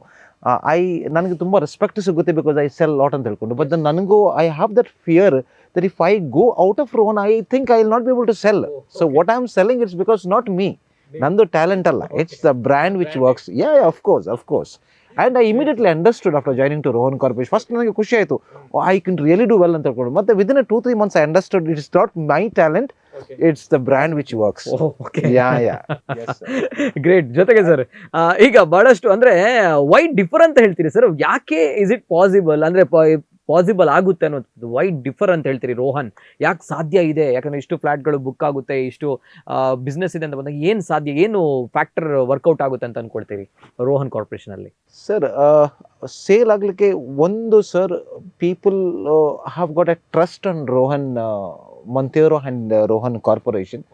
ನನಗೆ ತುಂಬ ರೆಸ್ಪೆಕ್ಟ್ ಸಿಗುತ್ತೆ ಬಿಕಾಸ್ ಐ ಸೆಲ್ ಲಾಟ್ ಅಂತ ಹೇಳ್ಕೊಂಡು. ಬಟ್ ದೆನ್ ನನಗೂ I have that fear that if I go out of Rohan I think I will not be able to sell. So what I am selling it's because not me, ನಂದು talent ಅಲ್ಲ, it's the brand which works. Yeah of course. And I immediately understood after joining to Rohan Corporation. First ನನಗೆ ಖುಷಿ ಆಯಿತು, I can really do well ಅಂತ ಹೇಳ್ಕೊಂಡು. ಮತ್ತೆ within 2-3 months I understood it is not my talent, it's the brand which works. Yeah. Great. ಜೊತೆಗೆ sir ಈಗ ಬಹಳಷ್ಟು ಅಂದ್ರೆ ವೈ ಡಿಫರ್ ಅಂತ ಹೇಳ್ತೀರಿ ಸರ್, ಯಾಕೆ ಇಸ್ ಇಟ್ ಪಾಸಿಬಲ್ ಅಂದ್ರೆ ಪಾಸಿಬಲ್ ಆಗುತ್ತೆ ಅನ್ನೋದು ವೈ ಡಿಫರ್ ಅಂತ ಹೇಳ್ತೀರಿ ರೋಹನ್? ಯಾಕೆ ಸಾಧ್ಯ ಇದೆ? ಯಾಕಂದ್ರೆ ಇಷ್ಟು ಫ್ಲಾಟ್ಗಳು ಬುಕ್ ಆಗುತ್ತೆ, ಇಷ್ಟು ಬಿಸ್ನೆಸ್ ಇದೆ ಅಂತ ಬಂದಾಗ ಏನು ಸಾಧ್ಯ, ಏನು ಫ್ಯಾಕ್ಟರ್ ವರ್ಕೌಟ್ ಆಗುತ್ತೆ ಅಂತ ಅನ್ಕೊಳ್ತೀರಿ ರೋಹನ್ ಕಾರ್ಪೊರೇಷನ್ ಅಲ್ಲಿ? ಸರ್ ಸೇಲ್ ಆಗಲಿಕ್ಕೆ ಒಂದು, sir people have got a trust on Rohan Monteiro and Rohan corporation.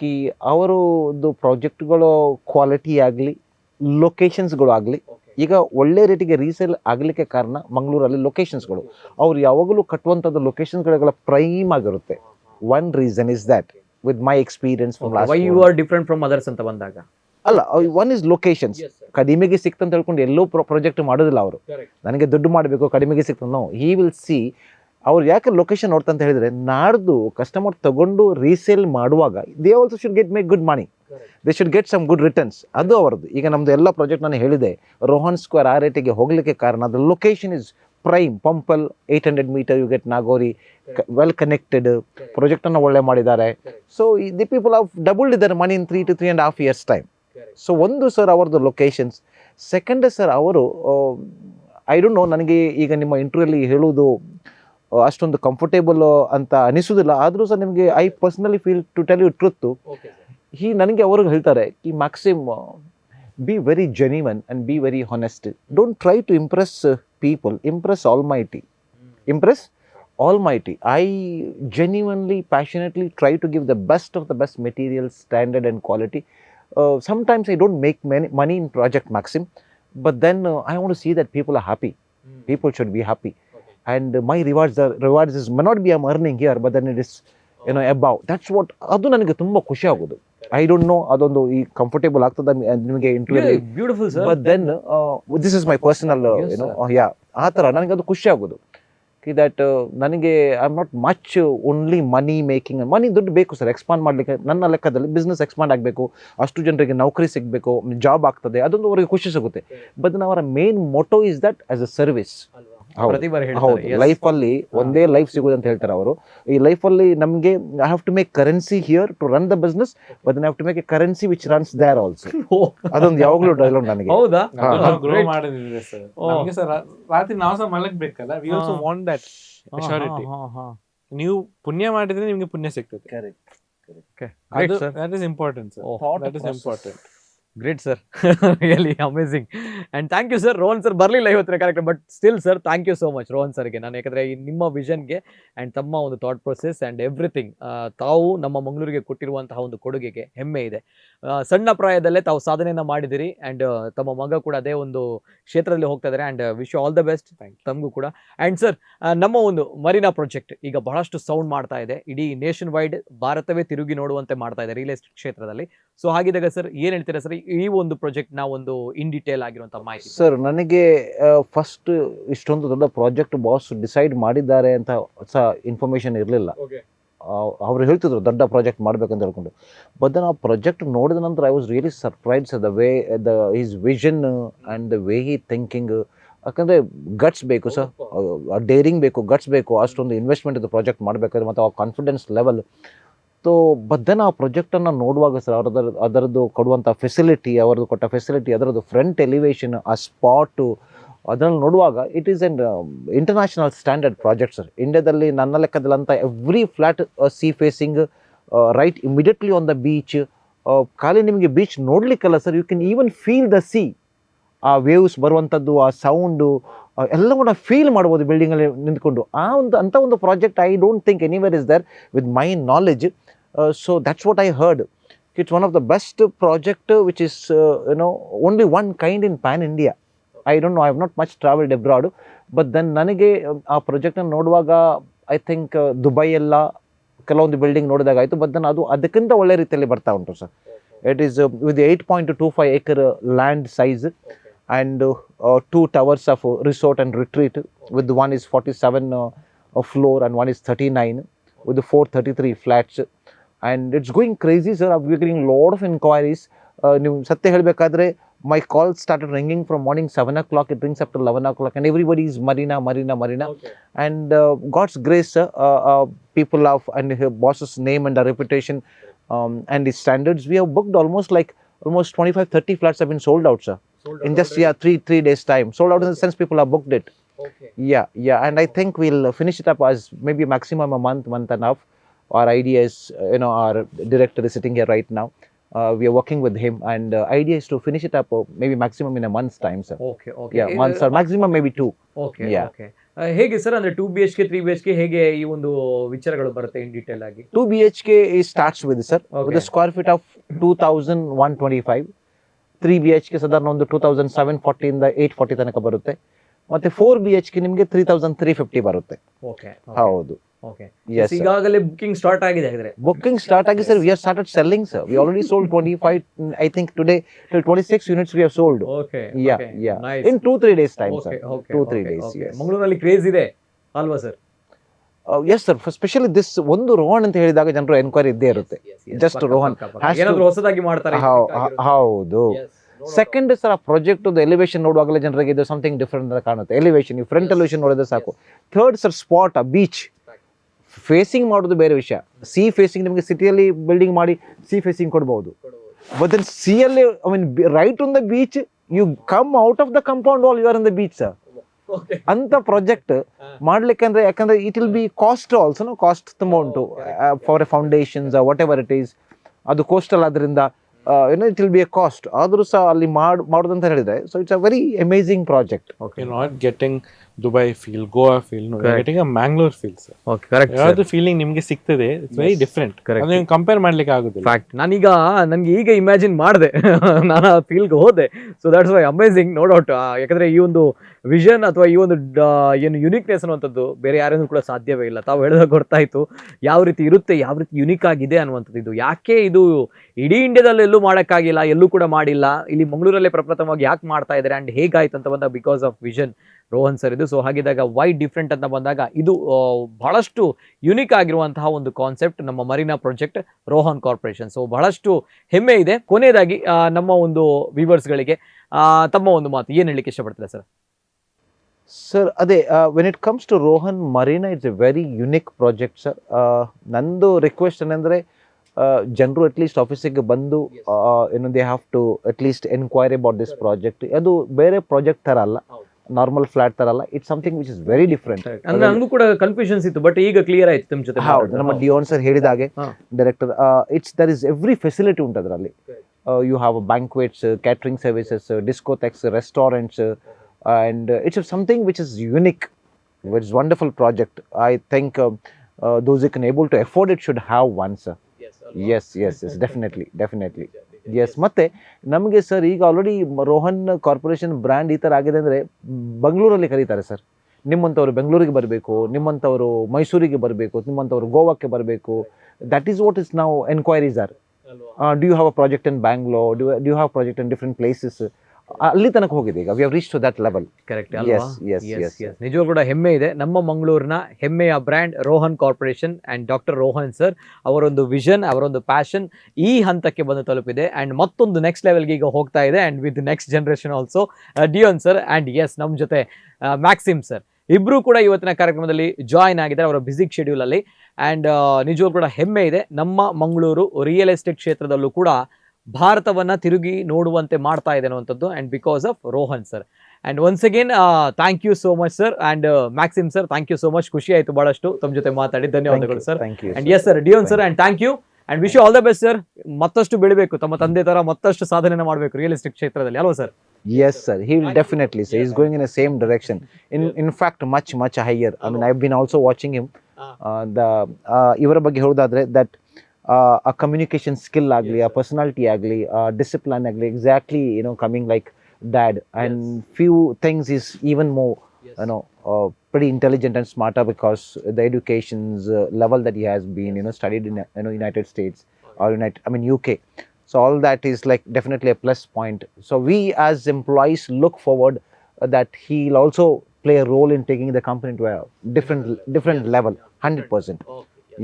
ಕಿ ಅವರದ್ದು ಪ್ರಾಜೆಕ್ಟ್ಗಳು ಕ್ವಾಲಿಟಿ ಆಗಲಿ, ಲೊಕೇಶನ್ಸ್ಗಳು ಆಗಲಿ, ಈಗ ಒಳ್ಳೆ ರೇಟಿಗೆ ರೀಸೇಲ್ ಆಗಲಿಕ್ಕೆ ಕಾರಣ ಮಂಗಳೂರಲ್ಲಿ ಲೊಕೇಶನ್ಸ್ಗಳು. ಅವ್ರು ಯಾವಾಗಲೂ ಕಟ್ಟುವಂಥದ್ದು ಲೊಕೇಶನ್ಸ್ಗಳ ಪ್ರೈಮ್ ಆಗಿರುತ್ತೆ. One reason is that with my experience from last. Why you are different from others ಅಂತ ಬಂದಾಗ ಅಲ್ಲ, ಒನ್ ಇಸ್ ಲೊಕೇಶನ್ಸ್. ಕಡಿಮೆಗೆ ಸಿಕ್ತಂತ ಹೇಳ್ಕೊಂಡು ಎಲ್ಲೋ ಪ್ರಾಜೆಕ್ಟ್ ಮಾಡೋದಿಲ್ಲ ಅವರು. ನನಗೆ ದುಡ್ಡು ಮಾಡಬೇಕು, ಕಡಿಮೆಗೆ ಸಿಕ್ತಂತ ನೋ, ಹಿ ವಿಲ್ ಸಿ. ಅವ್ರು ಯಾಕೆ ಲೊಕೇಶನ್ ನೋಡ್ತಂತ ಹೇಳಿದ್ರೆ, ನಾಡ್ದು ಕಸ್ಟಮರ್ ತಗೊಂಡು ರೀಸೇಲ್ ಮಾಡುವಾಗ they also should make good money, they should get some good returns. ಅದು ಅವರದ್ದು. ಈಗ ನಮ್ದು ಎಲ್ಲ ಪ್ರಾಜೆಕ್ಟ್ ನಾನು ಹೇಳಿದೆ, ರೋಹನ್ ಸ್ಕ್ವೇರ್ ಆ ರೇಟಿಗೆ ಹೋಗಲಿಕ್ಕೆ ಕಾರಣ ಅದು location is prime. Pumpwell 800 metre you get Nagori, well connected, ಪ್ರಾಜೆಕ್ಟನ್ನು ಒಳ್ಳೆ ಮಾಡಿದ್ದಾರೆ. So the people have doubled their money in 3 to 3.5 years time. So ಒಂದು ಸರ್ ಅವರದ್ದು ಲೊಕೇಶನ್ಸ್. ಸೆಕೆಂಡ್ ಸರ್ ಅವರು ಐ ಡೋಂಟ್ ನೋ, ನನಗೆ ಈಗ ನಿಮ್ಮ ಇಂಟರ್ವ್ಯೂಲ್ಲಿ ಹೇಳುವುದು ಅಷ್ಟೊಂದು ಕಂಫರ್ಟೇಬಲ್ ಅಂತ ಅನಿಸೋದಿಲ್ಲ. ಆದರೂ ಸಹ ನಿಮಗೆ I personally feel to tell you truth, ನನಗೆ ಅವ್ರಿಗೆ ಹೇಳ್ತಾರೆ ಈ Maxim be very genuine and be very honest. Don't try to impress people, impress almighty. I genuinely, passionately try to give the best of the best material, standard and quality. Sometimes I don't make money in Project Maxim, but then I want to see that people are happy. People should be happy. And my rewards is may not be I'm earning here, but then it is above. That's what adu ನನಗೆ ತುಂಬಾ ಖುಷಿ ಆಗೋದು. I don't know ಅದೊಂದು ಈ comfortable ಆಗ್ತದ ನಿಮಗೆ interview. Beautiful sir. But then this is my personal ಆ ಥರ ನನಗೆ ಅದು ಖುಷಿ ಆಗೋದು. ದಟ್ ನನಗೆ I am not much only money making. Money ದುಡ್ಡು ಬೇಕು ಸರ್ ಎಕ್ಸ್ಪಾಂಡ್ ಮಾಡಲಿಕ್ಕೆ. ನನ್ನ ಲೆಕ್ಕದಲ್ಲಿ ಬಿಸ್ನೆಸ್ ಎಕ್ಸ್ಪಾಂಡ್ ಆಗಬೇಕು, ಅಷ್ಟು ಜನರಿಗೆ ನೌಕರಿ ಸಿಗಬೇಕು, ಜಾಬ್ ಆಗ್ತದೆ, ಅದೊಂದು ಅವರಿಗೆ ಖುಷಿ ಸಿಗುತ್ತೆ. ಬಟ್ ಅವರ main motto is that as a service. ಪ್ರತಿ ಬಾರಿ ಹೌದು, ಹೇಳ್ತಾರೆ. ಲೈಫ್ ಅಲ್ಲಿ ಒಂದೇ ಲೈಫ್ ಸಿಗೋದು ಅಂತ ಹೇಳ್ತಾರೆ ಅವರು. ಈ ಲೈಫ್ ಅಲ್ಲಿ ನಮ್ಗೆ I have to make currency here to run the business, but I have to make a currency which runs there also. ಅದೊಂದು ಯಾವಾಗಲೂ ಡೈಲಾಗ್ ನನಗೆ. ಹೌದಾ? ಗ್ರೋ ಮಾಡಿದ್ರೆ ಸರ್ ನಮಗೆ ಸರ್ ರಾತ್ರಿ ನಾವು ಸಹ ಮಲಗಬೇಕಲ್ಲ, we also want that assurity. ನೀವು ಪುಣ್ಯ ಮಾಡಿದ್ರೆ ನಿಮ್ಗೆ ಪುಣ್ಯ ಸಿಗ್ತದೆ. ಅದು that is important sir, that is important. Great sir, really amazing. And thank you sir. Rohan sir ಬರಲಿಲ್ಲ ಇವತ್ತಿನ ಕಾರ್ಯಕ್ರಮ, but still sir thank you so much Rohan ಸರ್ಗೆ. ನಾನು ಯಾಕಂದರೆ ನಿಮ್ಮ ವಿಷನ್ಗೆ ಆ್ಯಂಡ್ ತಮ್ಮ ಒಂದು ಥಾಟ್ ಪ್ರೊಸೆಸ್ ಆ್ಯಂಡ್ ಎವ್ರಿಥಿಂಗ್, ತಾವು ನಮ್ಮ ಮಂಗಳೂರಿಗೆ ಕೊಟ್ಟಿರುವಂತಹ ಒಂದು ಕೊಡುಗೆಗೆ ಹೆಮ್ಮೆ ಇದೆ. ಸಣ್ಣ ಪ್ರಾಯದಲ್ಲೇ ತಾವು ಸಾಧನೆಯನ್ನು ಮಾಡಿದಿರಿ ಆ್ಯಂಡ್ ತಮ್ಮ ಮಗ ಕೂಡ ಅದೇ ಒಂದು ಕ್ಷೇತ್ರದಲ್ಲಿ ಹೋಗ್ತಾ ಇದ್ದಾರೆ. And wish all the best ತಮಗೂ ಕೂಡ. ಆ್ಯಂಡ್ ಸರ್, ನಮ್ಮ ಒಂದು ಮರೀನಾ ಪ್ರಾಜೆಕ್ಟ್ ಈಗ ಬಹಳಷ್ಟು ಸೌಂಡ್ ಮಾಡ್ತಾ ಇದೆ, ಇಡೀ ನೇಷನ್ ವೈಡ್ ಭಾರತವೇ ತಿರುಗಿ ನೋಡುವಂತೆ ಮಾಡ್ತಾ ಇದೆ ರಿಯಲ್ ಎಸ್ಟೇಟ್ ಕ್ಷೇತ್ರದಲ್ಲಿ. ಸೊ ಹಾಗಿದ್ದಾಗ ಸರ್ ಏನು ಹೇಳ್ತೀರಾ ಸರ್ ಈ ಒಂದು ಪ್ರಾಜೆಕ್ಟ್ ನ ಒಂದು ಇನ್ ಡಿಟೇಲ್ ಆಗಿರುವಂತ ಮಾಹಿತಿ? ಸರ್, ನನಗೆ ಫಸ್ಟ್ ಇಷ್ಟೊಂದು ದೊಡ್ಡ ಪ್ರಾಜೆಕ್ಟ್ ಬಾಸ್ ಡಿಸೈಡ್ ಮಾಡಿದ್ದಾರೆ ಅಂತ ಸಹ ಇನ್ಫಾರ್ಮೇಶನ್ ಇರಲಿಲ್ಲ. ಅವ್ರು ಹೇಳ್ತಿದ್ರು ದೊಡ್ಡ ಪ್ರಾಜೆಕ್ಟ್ ಮಾಡ್ಬೇಕಂತ ಹೇಳ್ಕೊಂಡು. ಬಟ್ ಆ ಪ್ರಾಜೆಕ್ಟ್ ನೋಡಿದ ನಂತರ I was really surprise the way his vision and the way he thinking. ಯಾಕಂದರೆ ಗಟ್ಸ್ ಬೇಕು ಸರ್, ಡೇರಿಂಗ್ ಬೇಕು, ಗಟ್ಸ್ ಬೇಕು. ಅಷ್ಟೊಂದು ಇನ್ವೆಸ್ಟ್ಮೆಂಟ್ ಇದು ಪ್ರಾಜೆಕ್ಟ್ ಮಾಡಬೇಕಾದ್ರೆ ಮತ್ತು ಆ ಕಾನ್ಫಿಡೆನ್ಸ್ ಲೆವೆಲ್. ಸೊ ಬದ್ದನ ಆ ಪ್ರಾಜೆಕ್ಟನ್ನು ನೋಡುವಾಗ ಸರ್ ಅದರದ್ದು ಕೊಡುವಂಥ ಫೆಸಿಲಿಟಿ, ಅವರದ್ದು ಕೊಟ್ಟ ಫೆಸಿಲಿಟಿ, ಅದರದ್ದು ಫ್ರಂಟ್ ಎಲಿವೇಶನ್, ಆ ಸ್ಪಾಟು, ಅದರಲ್ಲಿ ನೋಡುವಾಗ it is an international standard project sir. ಇಂಡಿಯಾದಲ್ಲಿ ನನ್ನ ಲೆಕ್ಕದಲ್ಲಂತ every flat sea facing right immediately on the beach. ಖಾಲಿ ನಿಮಗೆ ಬೀಚ್ ನೋಡಲಿಕ್ಕಲ್ಲ sir, you can even feel the sea. ಆ ವೇವ್ಸ್ ಬರುವಂಥದ್ದು, ಆ ಸೌಂಡು ಎಲ್ಲ ಕೂಡ ಫೀಲ್ ಮಾಡ್ಬೋದು ಬಿಲ್ಡಿಂಗಲ್ಲಿ ನಿಂತ್ಕೊಂಡು. ಅಂಥ ಒಂದು project I don't think anywhere is there with my knowledge. So that's what I heard. It's one of the best project which is only one kind in pan India. I don't know, I have not much travelled abroad. But then ನನಗೆ ಆ ಪ್ರಾಜೆಕ್ಟನ್ನು ನೋಡುವಾಗ I think Dubai ಎಲ್ಲ ಕೆಲವೊಂದು building ನೋಡಿದಾಗ ಆಯಿತು. But then ಅದು ಅದಕ್ಕಿಂತ ಒಳ್ಳೆ ರೀತಿಯಲ್ಲಿ ಬರ್ತಾ ಉಂಟು sir. It is with 8.25 acre land size and 2 towers of resort and retreat, with one is 47 floor and one is 39, with the 433 flats, and it's going crazy sir. We're getting a lot of inquiries. ನೀವು ಸತ್ಯ ಹೇಳಬೇಕಾದ್ರೆ my call started ringing from morning 7 o'clock, it rings up to 11 o'clock, and everybody is marina. Okay. And God's grace, people of and her boss's name and the reputation and his standards, we have booked almost 25-30 flats have been sold out sir. In just 3 days time. Sold out in the sense people have booked it. Okay. Yeah, and I think we'll finish it up as maybe maximum a month and a half. Our idea is, our director is sitting here right now. We are working with him, and idea is to finish it up maybe maximum in a month's time sir. Okay. Yeah, months or maximum maybe 2. Okay. Yeah. Okay. ಹೇಗೆ sir, ಅಂದ್ರೆ 2 BHK 3 BHK ಹೇಗೆ ಈ ಒಂದು ವಿಚಾರಗಳು ಬರುತ್ತೆ in detail ಆಗಿ? 2 BHK is starts with sir with a square feet of 2125. 3 BHK ಸಾಧಾರಣ ಒಂದು 2740 ಇಂದ 840 ತನಕ ಬರುತ್ತೆ. ಮತ್ತೆ 4 BHK ನಿಮಗೆ 3350 ಬರುತ್ತೆ. ಓಕೆ. ಹೌದು. ಓಕೆ. Yes, ಈಗಾಗಲೇ ಬುಕಿಂಗ್ ಸ್ಟಾರ್ಟ್ ಆಗಿದೆ ಹಾಗಾದ್ರೆ? Booking start ಆಗಿ sir, we have started selling sir. We already sold 25, I think today till 26 units we have sold. Okay. Yeah. Nice. In 2-3 days time sir. Okay. 2-3 days. Yes. ಮಂಗಳೂರಲ್ಲಿ craze ಇದೆ ಅಲ್ವಾ sir? Yes sir, specially this ಒಂದು ರೋಹನ್ ಅಂತ ಹೇಳಿದಾಗ ಜನರು enquiry ಇದ್ದೇ ಇರುತ್ತೆ. Just Rohan ಏನಾದರೂ ಹೊಸದಾಗಿ ಮಾಡ್ತಾರೆ. ಹೌದು. ಸೆಕೆಂಡ್ ಸರ್, ಆ ಪ್ರಾಜೆಕ್ಟ್ ಎಲಿವೇಶನ್ ನೋಡುವಾಗಲೇ ಜನರಿಗೆ ಇದು ಸಮಥಿಂಗ್ ಡಿಫರೆಂಟ್ ಅಂತ ಕಾಣುತ್ತೆ. ಎಲಿವೇಶನ್, ಈ ಫ್ರಂಟ್ ಎಲಿವೇಶನ್ ನೋಡಿದ್ರೆ ಸಾಕು. ಥರ್ಡ್ ಸರ್, ಸ್ಪಾಟ್, ಆ ಬೀಚ್ ಫೇಸಿಂಗ್ ಮಾಡೋದು ಬೇರೆ ವಿಷಯ. ಸಿ ಫೇಸಿಂಗ್ ನಿಮಗೆ ಸಿಟಿಯಲ್ಲಿ ಬಿಲ್ಡಿಂಗ್ ಮಾಡಿ ಸಿ ಫೇಸಿಂಗ್ ಕೊಡ್ಬೋದು. ಬಟ್ ದೆನ್ ಸಿಯಲ್ಲಿ right on the beach, you come out of the compound wall, you are in the beach sir. ಅಂತ ಪ್ರಾಜೆಕ್ಟ್ ಮಾಡ್ಲಿಕ್ಕೆ ಅಂದ್ರೆ, ಯಾಕಂದ್ರೆ it will be cost also, cost ತುಂಬ ಉಂಟು for a foundations whatever it is. ಅದು coastal ಆದ್ರಿಂದ it will be a cost. ಆದ್ರೂ ಸಹ ಅಲ್ಲಿ ಮಾಡೋದಂತ ಹೇಳಿದ್ರೆ, so it's a very amazing project. You're not getting Dubai feel, Goa feel, no, you're getting a Mangalore feel sir. Okay, correct. ಯಾವ್ದು feeling ನಿಮ್ಗೆ ಸಿಗ್ತದೆ, ಇಟ್ಸ್ ವೆರಿ ಡಿಫರೆಂಟ್. ಅದು ನೀವು ಕಂಪೇರ್ ಮಾಡ್ಲಿಕ್ಕೆ ಆಗುದಿಲ್ಲ. ಫ್ಯಾಕ್ಟ್, ನನಗೆ ಈಗ ಇಮ್ಯಾಜಿನ್ ಮಾಡಿದೆ, ನಾನು ಆ ಫೀಲ್ಗೆ ಹೋದೆ. So that's why amazing, no doubt. ಯಾಕಂದ್ರೆ ಈ ಒಂದು ವಿಷನ್ ಅಥವಾ ಈ ಒಂದು ಏನು ಯುನಿಕ್ನೆಸ್ ಅನ್ನುವಂಥದ್ದು ಬೇರೆ ಯಾರಿಂದೂ ಕೂಡ ಸಾಧ್ಯವೇ ಇಲ್ಲ. ತಾವು ಹೇಳಿದಾಗ ಗೊತ್ತಾಯ್ತು ಯಾವ ರೀತಿ ಇರುತ್ತೆ, ಯಾವ ರೀತಿ ಯುನಿಕ್ ಆಗಿದೆ ಅನ್ನುವಂಥದ್ದು. ಇದು ಯಾಕೆ ಇದು ಇಡೀ ಇಂಡಿಯಾದಲ್ಲಿ ಎಲ್ಲೂ ಮಾಡೋಕ್ಕಾಗಿಲ್ಲ, ಎಲ್ಲೂ ಕೂಡ ಮಾಡಿಲ್ಲ, ಇಲ್ಲಿ ಮಂಗಳೂರಲ್ಲೇ ಪ್ರಪ್ರಥಮವಾಗಿ ಯಾಕೆ ಮಾಡ್ತಾ ಇದ್ದಾರೆ ಆ್ಯಂಡ್ ಹೇಗಾಯ್ತು ಅಂತ ಬಂದಾಗ because of vision Rohan sir ಇದು. ಸೊ ಹಾಗಿದ್ದಾಗ ವೈ ಡಿಫ್ರೆಂಟ್ ಅಂತ ಬಂದಾಗ ಇದು ಬಹಳಷ್ಟು ಯುನಿಕ್ ಆಗಿರುವಂತಹ ಒಂದು ಕಾನ್ಸೆಪ್ಟ್ ನಮ್ಮ Marina project Rohan corporation. So ಬಹಳಷ್ಟು ಹೆಮ್ಮೆ ಇದೆ. ಕೊನೆಯದಾಗಿ ನಮ್ಮ ಒಂದು ವ್ಯೂವರ್ಸ್ಗಳಿಗೆ ತಮ್ಮ ಒಂದು ಮಾತು ಏನು ಹೇಳಲಿಕ್ಕೆ ಇಷ್ಟಪಡ್ತಾರೆ ಸರ್? ಸರ್ ಅದೇ when it comes to Rohan Marina it's a very unique project sir. ನಂದು ರಿಕ್ವೆಸ್ಟ್ ಏನಂದರೆ ಜನರು ಅಟ್ಲೀಸ್ಟ್ ಆಫೀಸಿಗೆ ಬಂದು they have to at least enquiry about this project. ಅದು ಬೇರೆ ಪ್ರಾಜೆಕ್ಟ್ ಥರ ಅಲ್ಲ, ನಾರ್ಮಲ್ ಫ್ಲಾಟ್ ಥರ ಅಲ್ಲ. It's something which is very different. ಅಂದ್ರೆ ನನಗೂ ಕೂಡ ಕನ್ಫ್ಯೂಷನ್ಸ್ ಇತ್ತು, ಬಟ್ ಈಗ ಕ್ಲಿಯರ್ ಆಯ್ತು ನಿಮ್ಮ ಜೊತೆ. ಹೌದು, ನಮ್ಮ ಡಿಯೋನ್ ಸರ್ ಹೇಳಿದ ಹಾಗೆ director, there is every facility ಉಂಟು ಅದರಲ್ಲಿ. You have banquets, catering services, discotheques, restaurants, and it's something which is unique, which is wonderful project. I think those who can able to afford it should have one, sir. Yes, definitely. Yes, ಮತ್ತೆ ನಮಗೆ sir ಈಗ already Rohan corporation brand ಈ ಥರ ಆಗಿದೆ ಅಂದರೆ ಬೆಂಗಳೂರಲ್ಲಿ ಕರೀತಾರೆ sir. ನಿಮ್ಮಂಥವ್ರು ಬೆಂಗಳೂರಿಗೆ ಬರಬೇಕು, ನಿಮ್ಮಂಥವರು ಮೈಸೂರಿಗೆ ಬರಬೇಕು, ನಿಮ್ಮಂಥವ್ರು ಗೋವಾಕ್ಕೆ ಬರಬೇಕು. ದಟ್ ಈಸ್ ವಾಟ್ ಇಸ್ ನಾವು enquiries are. Do you have a project in Bangalore, do you have project in different places. ಅಲ್ಲಿ ತನಕ ಹೋಗಿದೆ ಈಗ. We have reach to that level. Correct. Yes. ನಿಜವಾಗ್ಲೂ ಕೂಡ ಹೆಮ್ಮೆ ಇದೆ. ನಮ್ಮ ಮಂಗಳೂರಿನ ಹೆಮ್ಮೆಯ brand Rohan corporation and doctor Rohan sir ಅವರೊಂದು ವಿಷನ್, ಅವರೊಂದು ಪ್ಯಾಷನ್ ಈ ಹಂತಕ್ಕೆ ಬಂದು ತಲುಪಿದೆ ಅಂಡ್ ಮತ್ತೊಂದು ನೆಕ್ಸ್ಟ್ ಲೆವೆಲ್ಗೆ ಈಗ ಹೋಗ್ತಾ ಇದೆ. And with next generation also Dion sir and yes ನಮ್ಮ ಜೊತೆ ಮ್ಯಾಕ್ಸಿಮ್ ಸರ್ ಇಬ್ರು ಕೂಡ ಇವತ್ತಿನ ಕಾರ್ಯಕ್ರಮದಲ್ಲಿ ಜಾಯಿನ್ ಆಗಿದ್ದಾರೆ ಅವರ ಬ್ಯುಸಿ ಶೆಡ್ಯೂಲ್ ಅಲ್ಲಿ. ಅಂಡ್ ನಿಜವಾಗ್ಲೂ ಕೂಡ ಹೆಮ್ಮೆ ಇದೆ. ನಮ್ಮ ಮಂಗಳೂರು ರಿಯಲ್ ಎಸ್ಟೇಟ್ ಕ್ಷೇತ್ರದಲ್ಲೂ ಕೂಡ ಭಾರತವನ್ನ ತಿರುಗಿ ನೋಡುವಂತೆ ಮಾಡ್ತಾ ಇದೆ ಅನ್ನುವಂಥದ್ದು, and because of Rohan sir. And once again thank you so much sir. And Maxim sir, thank you so much. ಖುಷಿ ಆಯ್ತು ಬಹಳಷ್ಟು ತಮ್ಮ ಜೊತೆ ಮಾತಾಡಿ. ಧನ್ಯವಾದಗಳು sir. And yes sir, Dion sir, and thank you and wish you all the best sir. ಮತ್ತಷ್ಟು ಬೆಳಿಬೇಕು, ತಮ್ಮ ತಂದೆ ತರ ಮತ್ತಷ್ಟು ಸಾಧನೆ ಮಾಡಬೇಕು ರಿಯಲ್ ಎಸ್ಟೇಟ್ ಕ್ಷೇತ್ರದಲ್ಲಿ, ಅಲ್ವಾ sir? Yes, sir. He will definitely. So he's going in the same direction. In fact, much higher. I mean, I've been also watching him. ಇವರ ಬಗ್ಗೆ ಹೇಳೋದಾದ್ರೆ that a communication skill agli, a personality agli, discipline agli, exactly, coming like dad. And few things is even more, pretty intelligent and smarter because the education's level that he has been, studied in, United States or UK. So all that is like definitely a plus point. So we as employees look forward that he'll also play a role in taking the company to a different level, 100%.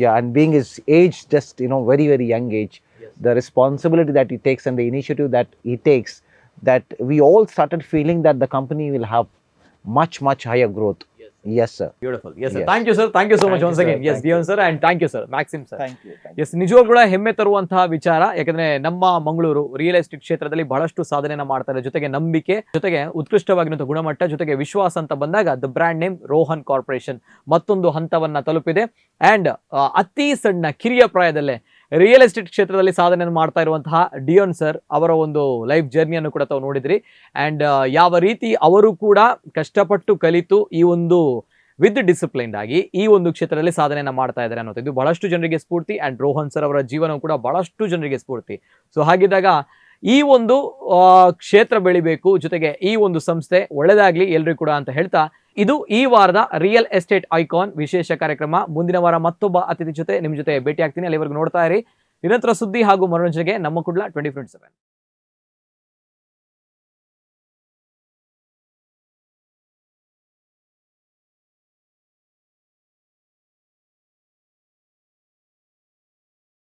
Yeah, and being his age, just very young age, the responsibility that he takes and the initiative that he takes, that we all started feeling that the company will have much higher growth. Yes, sir. Beautiful. Yes, sir. Thank you, sir. Thank you so much once again. Yes, Dion sir, and thank you, sir. Maxim sir. Thank you. Yes, ನಿಜವಾಗ್ಲೂ ಕೂಡ ಹೆಮ್ಮೆ ತರುವಂತಹ ವಿಚಾರ. ಯಾಕಂದ್ರೆ ನಮ್ಮ Mangaluru real estate ಕ್ಷೇತ್ರದಲ್ಲಿ ಬಹಳಷ್ಟು ಸಾಧನೆಯನ್ನ ಮಾಡ್ತಾರೆ. ಜೊತೆಗೆ ನಂಬಿಕೆ, ಜೊತೆಗೆ ಉತ್ಕೃಷ್ಟವಾಗಿರುವಂತಹ ಗುಣಮಟ್ಟ, ಜೊತೆಗೆ ವಿಶ್ವಾಸ ಅಂತ ಬಂದಾಗ the brand name Rohan corporation ಮತ್ತೊಂದು ಹಂತವನ್ನ ತಲುಪಿದೆ. ಅಂಡ್ ಅತಿ ಸಣ್ಣ ಕಿರಿಯ ಪ್ರಾಯದಲ್ಲೇ ರಿಯಲ್ ಎಸ್ಟೇಟ್ ಕ್ಷೇತ್ರದಲ್ಲಿ ಸಾಧನೆಯನ್ನು ಮಾಡ್ತಾ ಇರುವಂತಹ ಡಿಯೋನ್ ಸರ್ ಅವರ ಒಂದು ಲೈಫ್ ಜರ್ನಿಯನ್ನು ಕೂಡ ತಾವು ನೋಡಿದ್ರಿ. ಅಂಡ್ ಯಾವ ರೀತಿ ಅವರು ಕೂಡ ಕಷ್ಟಪಟ್ಟು ಕಲಿತು ಈ ಒಂದು ವಿತ್ ಡಿಸಿಪ್ಲೈನ್ಡ್ ಆಗಿ ಈ ಒಂದು ಕ್ಷೇತ್ರದಲ್ಲಿ ಸಾಧನೆಯನ್ನ ಮಾಡ್ತಾ ಇದ್ದಾರೆ ಅನ್ನೋದು ಇದು ಬಹಳಷ್ಟು ಜನರಿಗೆ ಸ್ಫೂರ್ತಿ. ಅಂಡ್ ರೋಹನ್ ಸರ್ ಅವರ ಜೀವನ ಕೂಡ ಬಹಳಷ್ಟು ಜನರಿಗೆ ಸ್ಫೂರ್ತಿ. ಸೊ ಹಾಗಿದ್ದಾಗ ಈ ಒಂದು ಕ್ಷೇತ್ರ ಬೆಳಿಬೇಕು, ಜೊತೆಗೆ ಈ ಒಂದು ಸಂಸ್ಥೆ ಒಳ್ಳೆದಾಗ್ಲಿ ಎಲ್ರಿಗೂ ಕೂಡ ಅಂತ ಹೇಳ್ತಾ, ಇದು ಈ ವಾರದ ರಿಯಲ್ ಎಸ್ಟೇಟ್ ಐಕಾನ್ ವಿಶೇಷ ಕಾರ್ಯಕ್ರಮ. ಮುಂದಿನ ವಾರ ಮತ್ತೊಬ್ಬ ಅತಿಥಿ ಜೊತೆ ನಿಮ್ ಜೊತೆ ಭೇಟಿ ಆಗ್ತೀನಿ. ಅಲ್ಲಿವರೆಗೂ ನೋಡ್ತಾ ಇರಿ ನಿರಂತರ ಸುದ್ದಿ ಹಾಗೂ ಮನೋರಂಜನೆಗೆ ನಮ್ಮ ಕುಡ್ಲ 24/7.